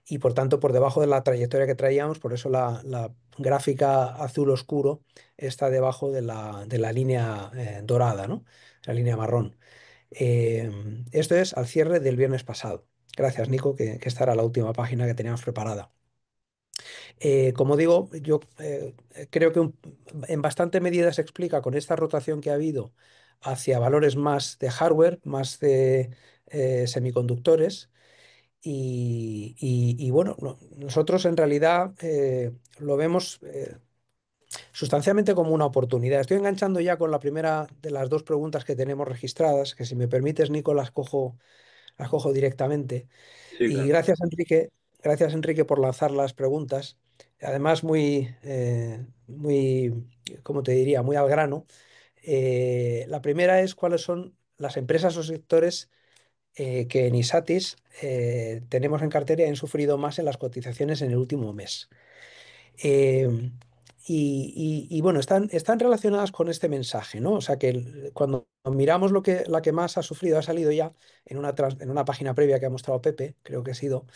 y por tanto por debajo de la trayectoria que traíamos, por eso la gráfica azul oscuro está debajo de la línea dorada, ¿no? La línea marrón. Esto es al cierre del viernes pasado. Gracias, Nico, que esta era la última página que teníamos preparada. Como digo, yo creo que en bastante medida se explica con esta rotación que ha habido hacia valores más de hardware, más de semiconductores. Y bueno, nosotros en realidad lo vemos sustancialmente como una oportunidad. Estoy enganchando ya con la primera de las dos preguntas que tenemos registradas, que si me permites, Nico, las cojo directamente. Sí, Y claro. gracias Enrique por lanzar las preguntas. Además, ¿cómo te diría? Muy al grano. La primera es cuáles son las empresas o sectores que en Isatis tenemos en cartera y han sufrido más en las cotizaciones en el último mes. Eh, y bueno, están relacionadas con este mensaje, ¿no? O sea que cuando miramos la que más ha sufrido, ha salido ya en una página previa que ha mostrado Pepe, creo que ha sido,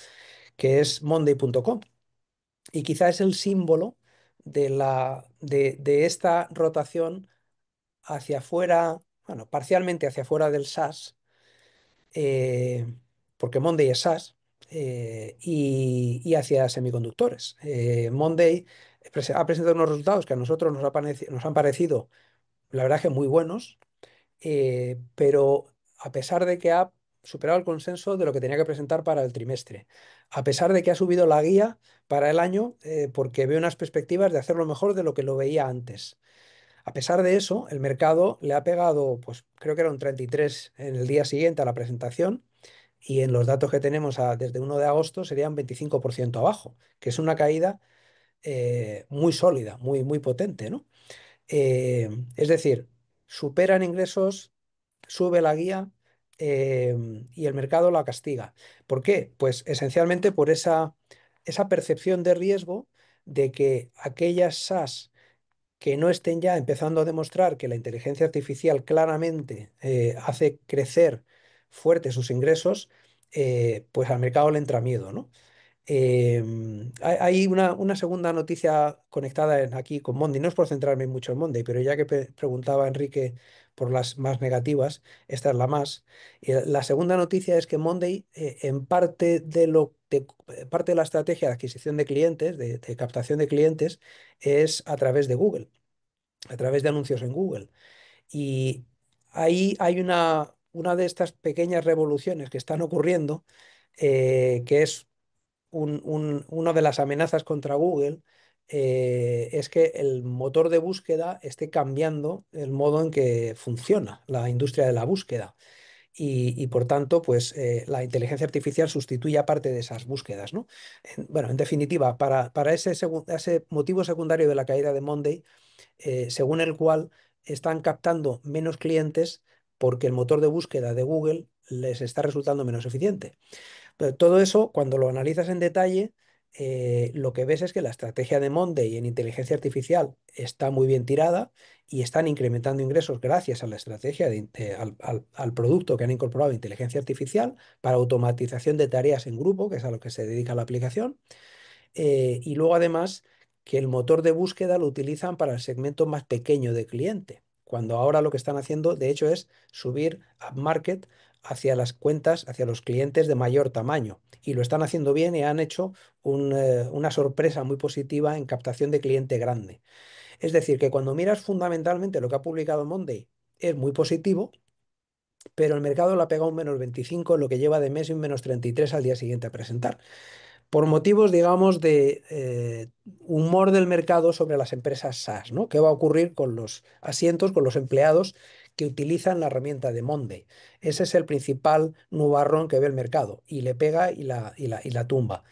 que es monday.com. Y quizá es el símbolo de esta rotación hacia afuera, bueno, parcialmente hacia afuera del SaaS, eh, porque Monday es SaaS, y hacia semiconductores. Monday ha presentado unos resultados que a nosotros nos han parecido, la verdad, que muy buenos, pero a pesar de que ha superado el consenso de lo que tenía que presentar para el trimestre, a pesar de que ha subido la guía para el año, porque ve unas perspectivas de hacerlo mejor de lo que lo veía antes. A pesar de eso, el mercado le ha pegado, pues creo que era un 33 en el día siguiente a la presentación, y en los datos que tenemos desde 1 de agosto serían 25% abajo, que es una caída muy sólida, muy, muy potente, ¿no? Es decir, superan ingresos, sube la guía, eh, y el mercado la castiga. ¿Por qué? Pues esencialmente por esa percepción de riesgo de que aquellas SaaS que no estén ya empezando a demostrar que la inteligencia artificial claramente hace crecer fuerte sus ingresos, pues al mercado le entra miedo, ¿no? Hay una segunda noticia conectada aquí con Monday. No es por centrarme mucho en Monday, pero ya que preguntaba Enrique por las más negativas, esta es la más. La segunda noticia es que Monday, en parte de la estrategia de adquisición de clientes, de captación de clientes, es a través de Google, a través de anuncios en Google. Y ahí hay una de estas pequeñas revoluciones que están ocurriendo, que es una de las amenazas contra Google, es que el motor de búsqueda esté cambiando el modo en que funciona la industria de la búsqueda. Y, por tanto, pues la inteligencia artificial sustituye parte de esas búsquedas, ¿no? Bueno, en definitiva, para ese motivo secundario de la caída de Monday, según el cual están captando menos clientes porque el motor de búsqueda de Google les está resultando menos eficiente. Pero todo eso, cuando lo analizas en detalle, lo que ves es que la estrategia de Monday en inteligencia artificial está muy bien tirada y están incrementando ingresos gracias a la estrategia al producto que han incorporado de inteligencia artificial para automatización de tareas en grupo, que es a lo que se dedica la aplicación. Y luego además que el motor de búsqueda lo utilizan para el segmento más pequeño de cliente, cuando ahora lo que están haciendo de hecho es subir upmarket hacia las cuentas, hacia los clientes de mayor tamaño. Y lo están haciendo bien y han hecho una sorpresa muy positiva en captación de cliente grande. Es decir, que cuando miras fundamentalmente lo que ha publicado Monday, es muy positivo, pero el mercado le ha pegado un -25 en lo que lleva de mes y un -33 al día siguiente a presentar, por motivos, digamos, de humor del mercado sobre las empresas SaaS, ¿no? ¿Qué va a ocurrir con los asientos, con los empleados que utilizan la herramienta de Monday? Ese es el principal nubarrón que ve el mercado y le pega y la tumba.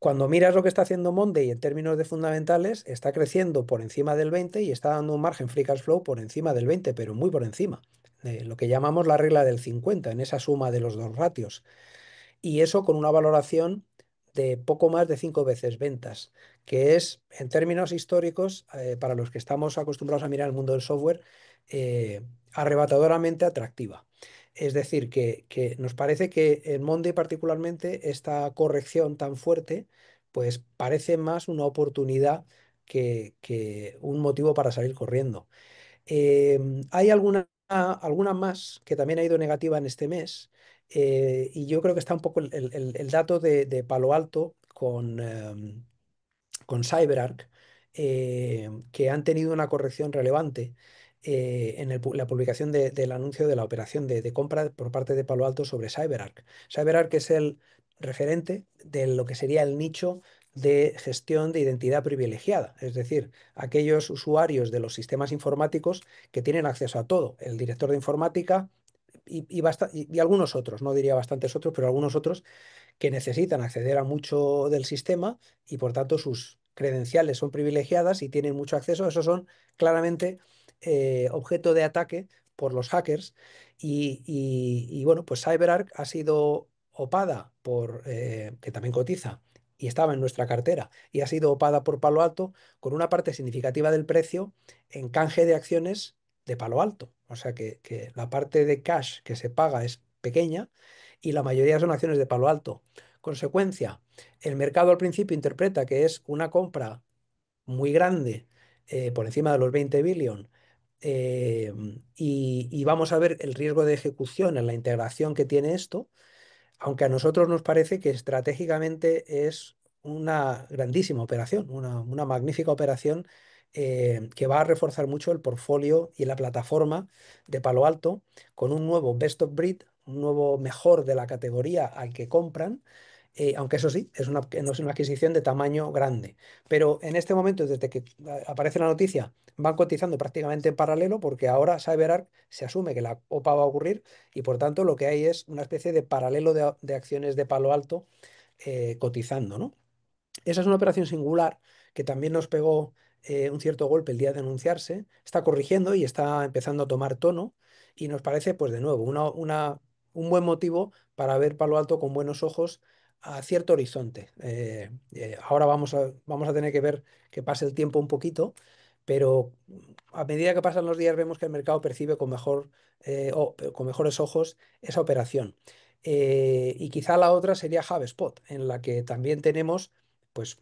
Cuando miras lo que está haciendo Monday en términos de fundamentales, está creciendo por encima del 20 y está dando un margen free cash flow por encima del 20, pero muy por encima. Lo que llamamos la regla del 50 en esa suma de los dos ratios, y eso con una valoración de poco más de 5 veces ventas, que es, en términos históricos, para los que estamos acostumbrados a mirar el mundo del software, arrebatadoramente atractiva. Es decir, que nos parece que en Monday particularmente esta corrección tan fuerte, pues parece más una oportunidad que un motivo para salir corriendo. Hay alguna más que también ha ido negativa en este mes, y yo creo que está un poco el dato de Palo Alto con CyberArk, que han tenido una corrección relevante en la publicación del anuncio de la operación de compra por parte de Palo Alto sobre CyberArk. CyberArk es el referente de lo que sería el nicho de gestión de identidad privilegiada, es decir, aquellos usuarios de los sistemas informáticos que tienen acceso a todo, el director de informática y algunos otros, no diría bastantes otros, pero algunos otros que necesitan acceder a mucho del sistema y por tanto sus credenciales son privilegiadas y tienen mucho acceso. Esos son claramente objeto de ataque por los hackers, bueno, pues CyberArk ha sido opada que también cotiza y estaba en nuestra cartera, y ha sido opada por Palo Alto con una parte significativa del precio en canje de acciones de Palo Alto. O sea que la parte de cash que se paga es pequeña y la mayoría son acciones de Palo Alto. Consecuencia, el mercado al principio interpreta que es una compra muy grande, por encima de los 20 billion, eh, y vamos a ver el riesgo de ejecución en la integración que tiene esto, aunque a nosotros nos parece que estratégicamente es una grandísima operación, una magnífica operación que va a reforzar mucho el portfolio y la plataforma de Palo Alto con un nuevo best of breed, un nuevo mejor de la categoría al que compran. Aunque eso sí, no es una adquisición de tamaño grande. Pero en este momento, desde que aparece la noticia, van cotizando prácticamente en paralelo porque ahora CyberArk se asume que la OPA va a ocurrir y por tanto lo que hay es una especie de paralelo de acciones de Palo Alto cotizando, ¿no? Esa es una operación singular que también nos pegó un cierto golpe el día de anunciarse, está corrigiendo y está empezando a tomar tono y nos parece, pues de nuevo, un buen motivo para ver Palo Alto con buenos ojos a cierto horizonte. Ahora vamos a tener que ver que pase el tiempo un poquito, pero a medida que pasan los días vemos que el mercado percibe con mejores ojos esa operación. Y quizá la otra sería HubSpot, en la que también tenemos pues,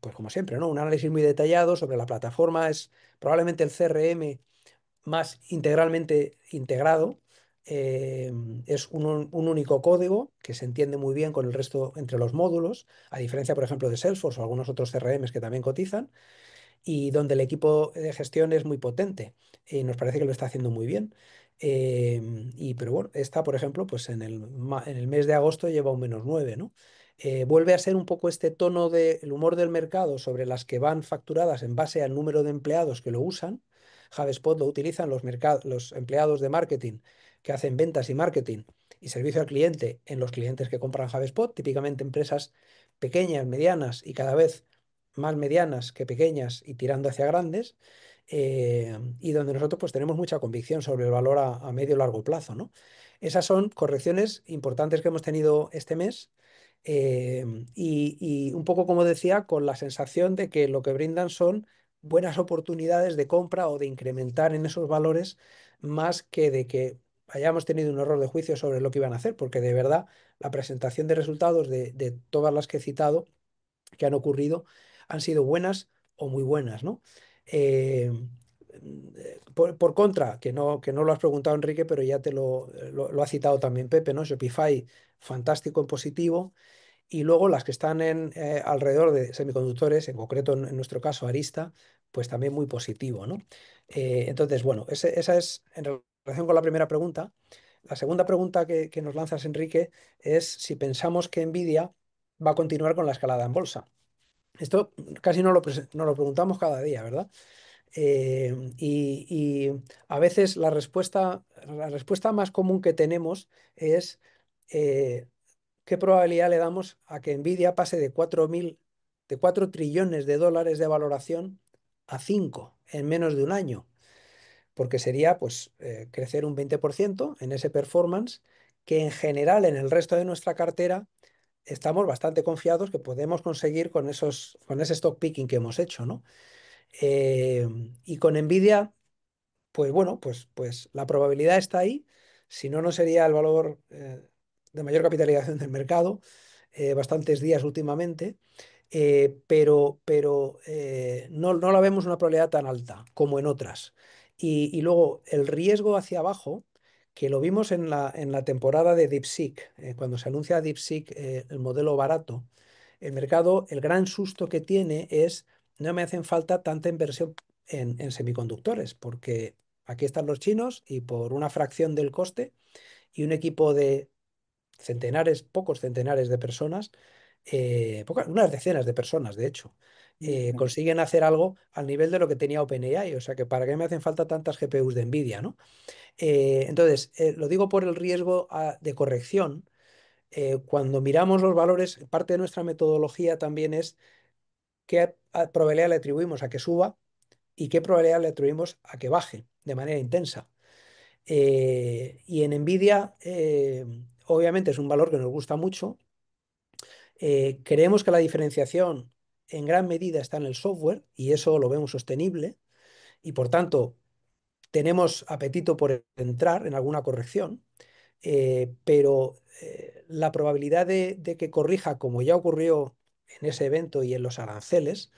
pues como siempre, ¿no? Un análisis muy detallado sobre la plataforma. Es probablemente el CRM más integralmente integrado. eh, es un único código que se entiende muy bien con el resto entre los módulos, a diferencia, por ejemplo, de Salesforce o algunos otros CRMs que también cotizan y donde el equipo de gestión es muy potente y nos parece que lo está haciendo muy bien. Pero bueno, esta, por ejemplo, pues en el mes de agosto lleva un -9, ¿no? Vuelve a ser un poco este tono del humor del mercado sobre las que van facturadas en base al número de empleados que lo usan. HubSpot lo utilizan los empleados de marketing que hacen ventas y marketing y servicio al cliente en los clientes que compran HubSpot, típicamente empresas pequeñas, medianas y cada vez más medianas que pequeñas y tirando hacia grandes, y donde nosotros pues tenemos mucha convicción sobre el valor a medio y largo plazo, ¿no? Esas son correcciones importantes que hemos tenido este mes y un poco como decía, con la sensación de que lo que brindan son buenas oportunidades de compra o de incrementar en esos valores más que de que hayamos tenido un error de juicio sobre lo que iban a hacer, porque de verdad la presentación de resultados de todas las que he citado que han ocurrido han sido buenas o muy buenas, ¿no? Eh, por contra, que no lo has preguntado Enrique, pero ya lo ha citado también Pepe, ¿no? Shopify, fantástico en positivo, y luego las que están alrededor de semiconductores, en concreto en nuestro caso Arista, pues también muy positivo, ¿no? Entonces, bueno, esa es en relación con la primera pregunta. La segunda pregunta que nos lanzas, Enrique, es si pensamos que Nvidia va a continuar con la escalada en bolsa. Esto casi no lo preguntamos cada día, ¿verdad? Y a veces la respuesta más común que tenemos es eh, qué probabilidad le damos a que Nvidia pase de 4 trillones de dólares de valoración a 5 en menos de un año, porque sería pues crecer un 20% en ese performance que en general en el resto de nuestra cartera estamos bastante confiados que podemos conseguir con ese stock picking que hemos hecho, ¿no? Eh, y con Nvidia, pues bueno, pues la probabilidad está ahí. Si no, no sería el valor de mayor capitalización del mercado, bastantes días últimamente, pero no la vemos una probabilidad tan alta como en otras. Y luego el riesgo hacia abajo, que lo vimos en la temporada de DeepSeek, cuando se anuncia DeepSeek, el modelo barato, el mercado, el gran susto que tiene es, no me hacen falta tanta inversión en semiconductores, porque aquí están los chinos y por una fracción del coste y un equipo de pocos centenares de personas, unas decenas de personas, de hecho, consiguen hacer algo al nivel de lo que tenía OpenAI. O sea que para qué me hacen falta tantas GPUs de Nvidia, ¿no? Entonces, lo digo por el riesgo de corrección. Cuando miramos los valores, parte de nuestra metodología también es qué probabilidad le atribuimos a que suba y qué probabilidad le atribuimos a que baje de manera intensa. Y en Nvidia, obviamente es un valor que nos gusta mucho. Creemos que la diferenciación en gran medida está en el software y eso lo vemos sostenible y por tanto tenemos apetito por entrar en alguna corrección, pero la probabilidad de que corrija como ya ocurrió en ese evento y en los aranceles,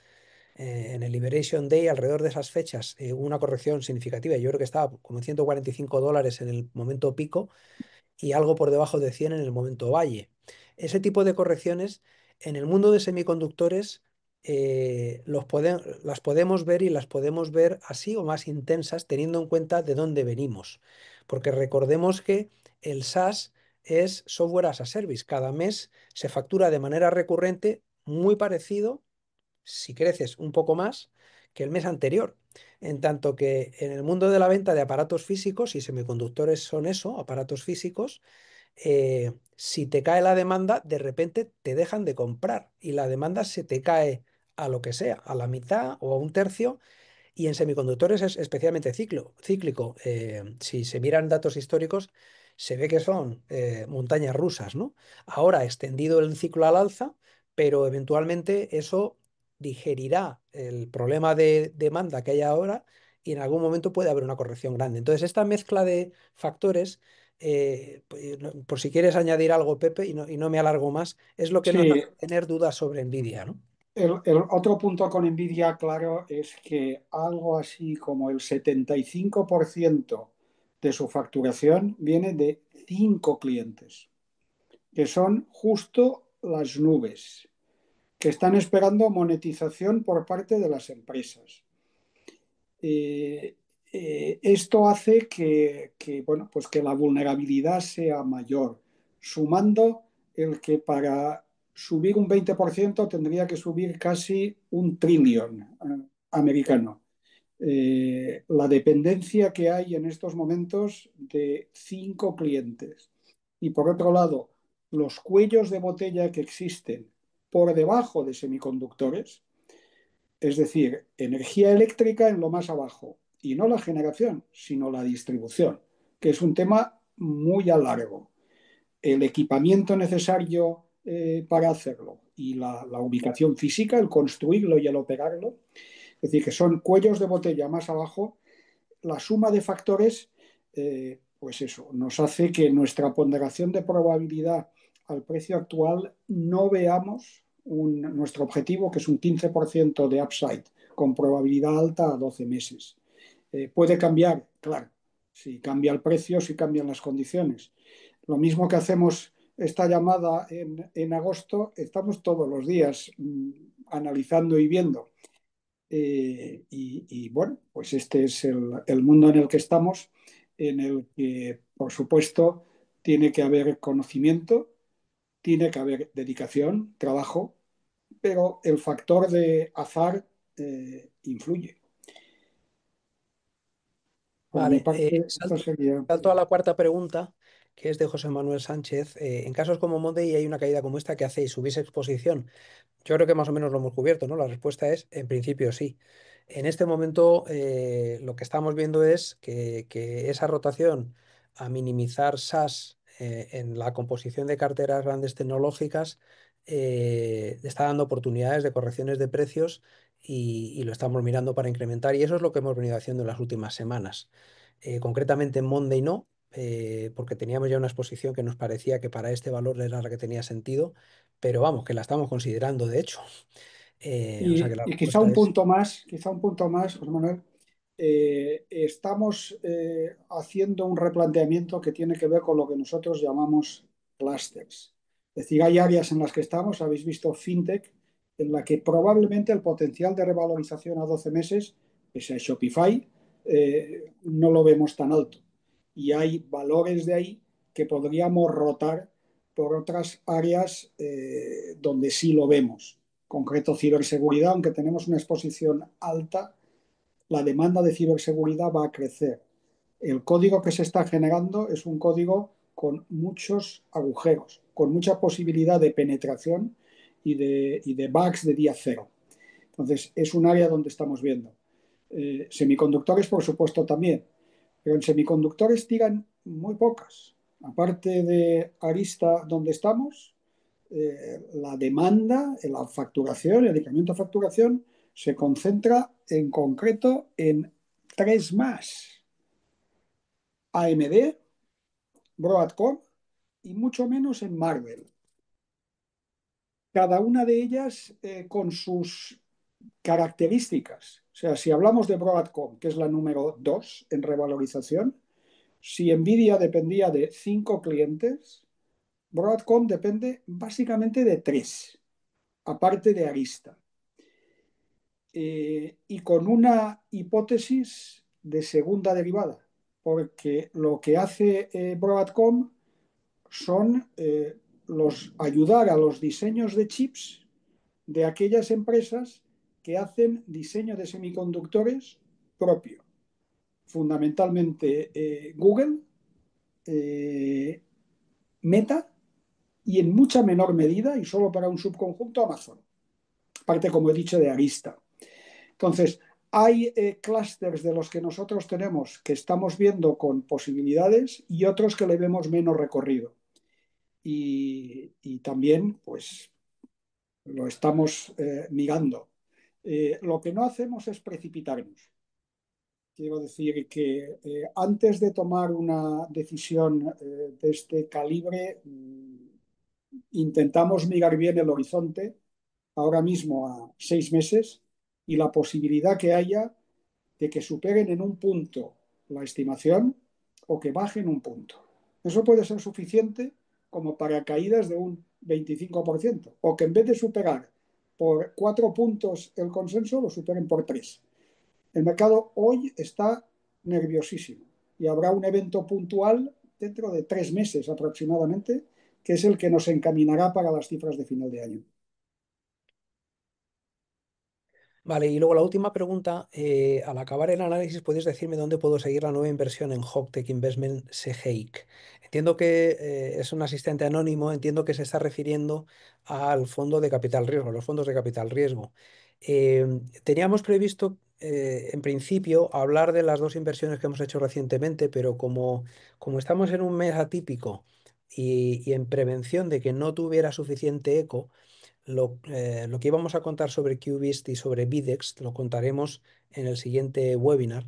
en el Liberation Day, alrededor de esas fechas, hubo una corrección significativa. Yo creo que estaba como en $145 en el momento pico y algo por debajo de 100 en el momento valle. Ese tipo de correcciones en el mundo de semiconductores las podemos ver y las podemos ver así o más intensas teniendo en cuenta de dónde venimos. Porque recordemos que el SaaS es Software as a Service. Cada mes se factura de manera recurrente muy parecido, si creces un poco más, que el mes anterior. En tanto que en el mundo de la venta de aparatos físicos, y semiconductores son eso, aparatos físicos, si te cae la demanda, de repente te dejan de comprar y la demanda se te cae a lo que sea, a la mitad o a un tercio, y en semiconductores es especialmente cíclico. Si se miran datos históricos, se ve que son montañas rusas, ¿no? Ahora extendido el ciclo al alza, pero eventualmente eso digerirá el problema de demanda que hay ahora y en algún momento puede haber una corrección grande. Entonces, esta mezcla de factores, por si quieres añadir algo, Pepe, y no me alargo más, es lo que nos Sí, hace tener dudas sobre Nvidia, ¿no? el otro punto con Nvidia, claro, es que algo así como el 75% de su facturación viene de 5 clientes, que son justo las nubes, que están esperando monetización por parte de las empresas. Eh, Esto hace bueno, pues que la vulnerabilidad sea mayor, sumando el que para subir un 20% tendría que subir casi un trillón americano. La dependencia que hay en estos momentos de 5 clientes. Y por otro lado, los cuellos de botella que existen por debajo de semiconductores, es decir, energía eléctrica en lo más abajo, y no la generación, sino la distribución, que es un tema muy a largo. El equipamiento necesario para hacerlo y la ubicación física, el construirlo y el operarlo, es decir, que son cuellos de botella más abajo, la suma de factores, pues eso, nos hace que nuestra ponderación de probabilidad al precio actual no veamos nuestro objetivo, que es un 15% de upside con probabilidad alta a 12 meses. Puede cambiar, claro, si cambia el precio, si cambian las condiciones. Lo mismo que hacemos esta llamada en agosto, estamos todos los días analizando y viendo. Bueno, pues este es el mundo en el que estamos, en el que, por supuesto, tiene que haber conocimiento, tiene que haber dedicación, trabajo, pero el factor de azar influye. Por mi Vale, parte, esto sería. salto a la cuarta pregunta, que es de José Manuel Sánchez. En casos como Monday hay una caída como esta, ¿qué hacéis? ¿Subís exposición? Yo creo que más o menos lo hemos cubierto, ¿no? La respuesta es, en principio, sí. En este momento, lo que estamos viendo es que esa rotación a minimizar SAS en la composición de carteras grandes tecnológicas está dando oportunidades de correcciones de precios y lo estamos mirando para incrementar. Y eso es lo que hemos venido haciendo en las últimas semanas. Concretamente en Monday no, porque teníamos ya una exposición que nos parecía que para este valor era la que tenía sentido, pero vamos, que la estamos considerando, de hecho. O sea que la Y respuesta es, quizá un punto más, José Manuel, estamos haciendo un replanteamiento que tiene que ver con lo que nosotros llamamos clusters. Es decir, hay áreas en las que estamos, habéis visto fintech, en la que probablemente el potencial de revalorización a 12 meses, pese a Shopify, no lo vemos tan alto. Y hay valores de ahí que podríamos rotar por otras áreas donde sí lo vemos. Concreto, ciberseguridad, aunque tenemos una exposición alta, la demanda de ciberseguridad va a crecer. El código que se está generando es un código con muchos agujeros, con mucha posibilidad de penetración y de bugs de día cero. Entonces, es un área donde estamos viendo. Semiconductores, por supuesto, también, pero en semiconductores tiran muy pocas. Aparte de Arista, donde estamos, la demanda, la facturación, el incremento de facturación se concentra en concreto en tres más: AMD, Broadcom y mucho menos en Marvel. Cada una de ellas con sus características. O sea, si hablamos de Broadcom, que es la número 2 en revalorización, si Nvidia dependía de 5 clientes, Broadcom depende básicamente de 3, aparte de Arista. Y con una hipótesis de segunda derivada, porque lo que hace Broadcom son ayudar a los diseños de chips de aquellas empresas que hacen diseño de semiconductores propio, fundamentalmente Google, eh, Meta y en mucha menor medida y solo para un subconjunto Amazon, parte como he dicho de Arista. Entonces, hay clústeres de los que nosotros tenemos que estamos viendo con posibilidades y otros que le vemos menos recorrido. Y también, pues, lo estamos mirando. Lo que no hacemos es precipitarnos. Quiero decir que antes de tomar una decisión de este calibre, intentamos mirar bien el horizonte, ahora mismo a 6 meses, y la posibilidad que haya de que superen en un punto la estimación o que bajen un punto. Eso puede ser suficiente como para caídas de un 25%, o que en vez de superar por 4 puntos el consenso, lo superen por 3. El mercado hoy está nerviosísimo y habrá un evento puntual dentro de 3 meses aproximadamente, que es el que nos encaminará para las cifras de final de año. Vale, y luego la última pregunta, al acabar el análisis, ¿podéis decirme dónde puedo seguir la nueva inversión en Hoctech Investment SGIC? Entiendo que es un asistente anónimo, entiendo que se está refiriendo al fondo de capital riesgo, a los fondos de capital riesgo. Teníamos previsto, en principio, hablar de las dos inversiones que hemos hecho recientemente, pero como estamos en un mes atípico y en prevención de que no tuviera suficiente eco, lo que íbamos a contar sobre Qubist y sobre Videx lo contaremos en el siguiente webinar.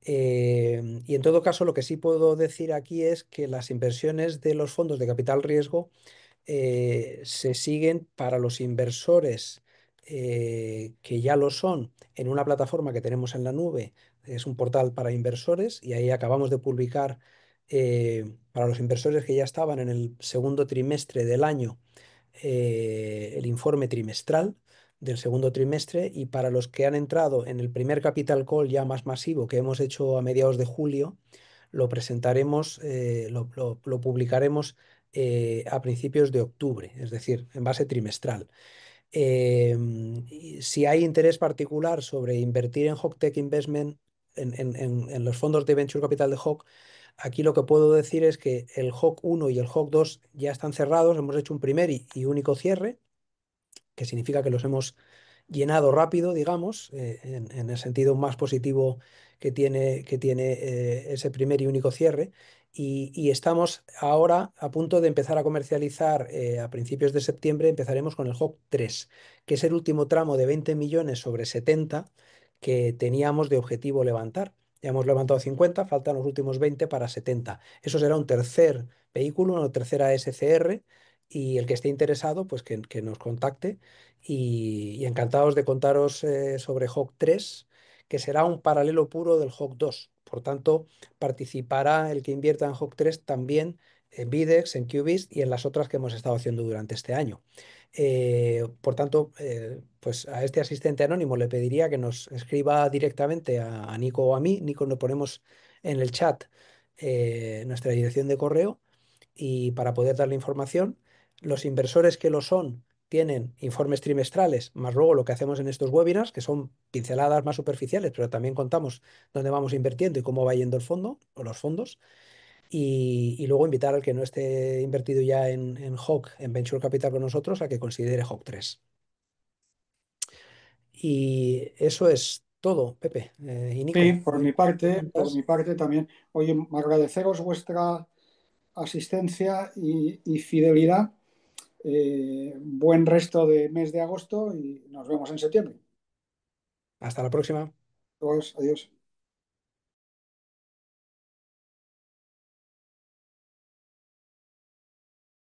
Y en todo caso, lo que sí puedo decir aquí es que las inversiones de los fondos de capital riesgo se siguen para los inversores que ya lo son en una plataforma que tenemos en la nube. Es un portal para inversores y ahí acabamos de publicar para los inversores que ya estaban en el segundo trimestre del año el informe trimestral del segundo trimestre y para los que han entrado en el primer capital call ya más masivo que hemos hecho a mediados de julio, lo presentaremos, lo publicaremos a principios de octubre, es decir, en base trimestral. Y si hay interés particular sobre invertir en Hoctech Investment, en los fondos de Venture Capital de Hoc, aquí lo que puedo decir es que el HOC 1 y el HOC 2 ya están cerrados, hemos hecho un primer y único cierre, que significa que los hemos llenado rápido, digamos, en el sentido más positivo que tiene ese primer y único cierre. Y estamos ahora a punto de empezar a comercializar a principios de septiembre, empezaremos con el HOC 3, que es el último tramo de 20 millones sobre 70 que teníamos de objetivo levantar. Ya hemos levantado 50, faltan los últimos 20 para 70. Eso será un tercer vehículo, una tercera SCR, y el que esté interesado, pues que nos contacte y encantados de contaros sobre HOC 3, que será un paralelo puro del HOC 2. Por tanto, participará el que invierta en HOC 3 también en Videx, en Qubist y en las otras que hemos estado haciendo durante este año. Por tanto, pues a este asistente anónimo le pediría que nos escriba directamente a Nico o a mí. Nico, nos ponemos en el chat nuestra dirección de correo y para poder darle información. Los inversores que lo son tienen informes trimestrales, más luego lo que hacemos en estos webinars, que son pinceladas más superficiales, pero también contamos dónde vamos invirtiendo y cómo va yendo el fondo o los fondos. Y luego invitar al que no esté invertido ya en HOC, en Venture Capital con nosotros, a que considere HOC 3. Y eso es todo, Pepe. Y Sí, Nico, por preguntas. mi parte también. Oye, agradeceros vuestra asistencia y fidelidad. Buen resto de mes de agosto y nos vemos en septiembre. Hasta la próxima. Pues, adiós.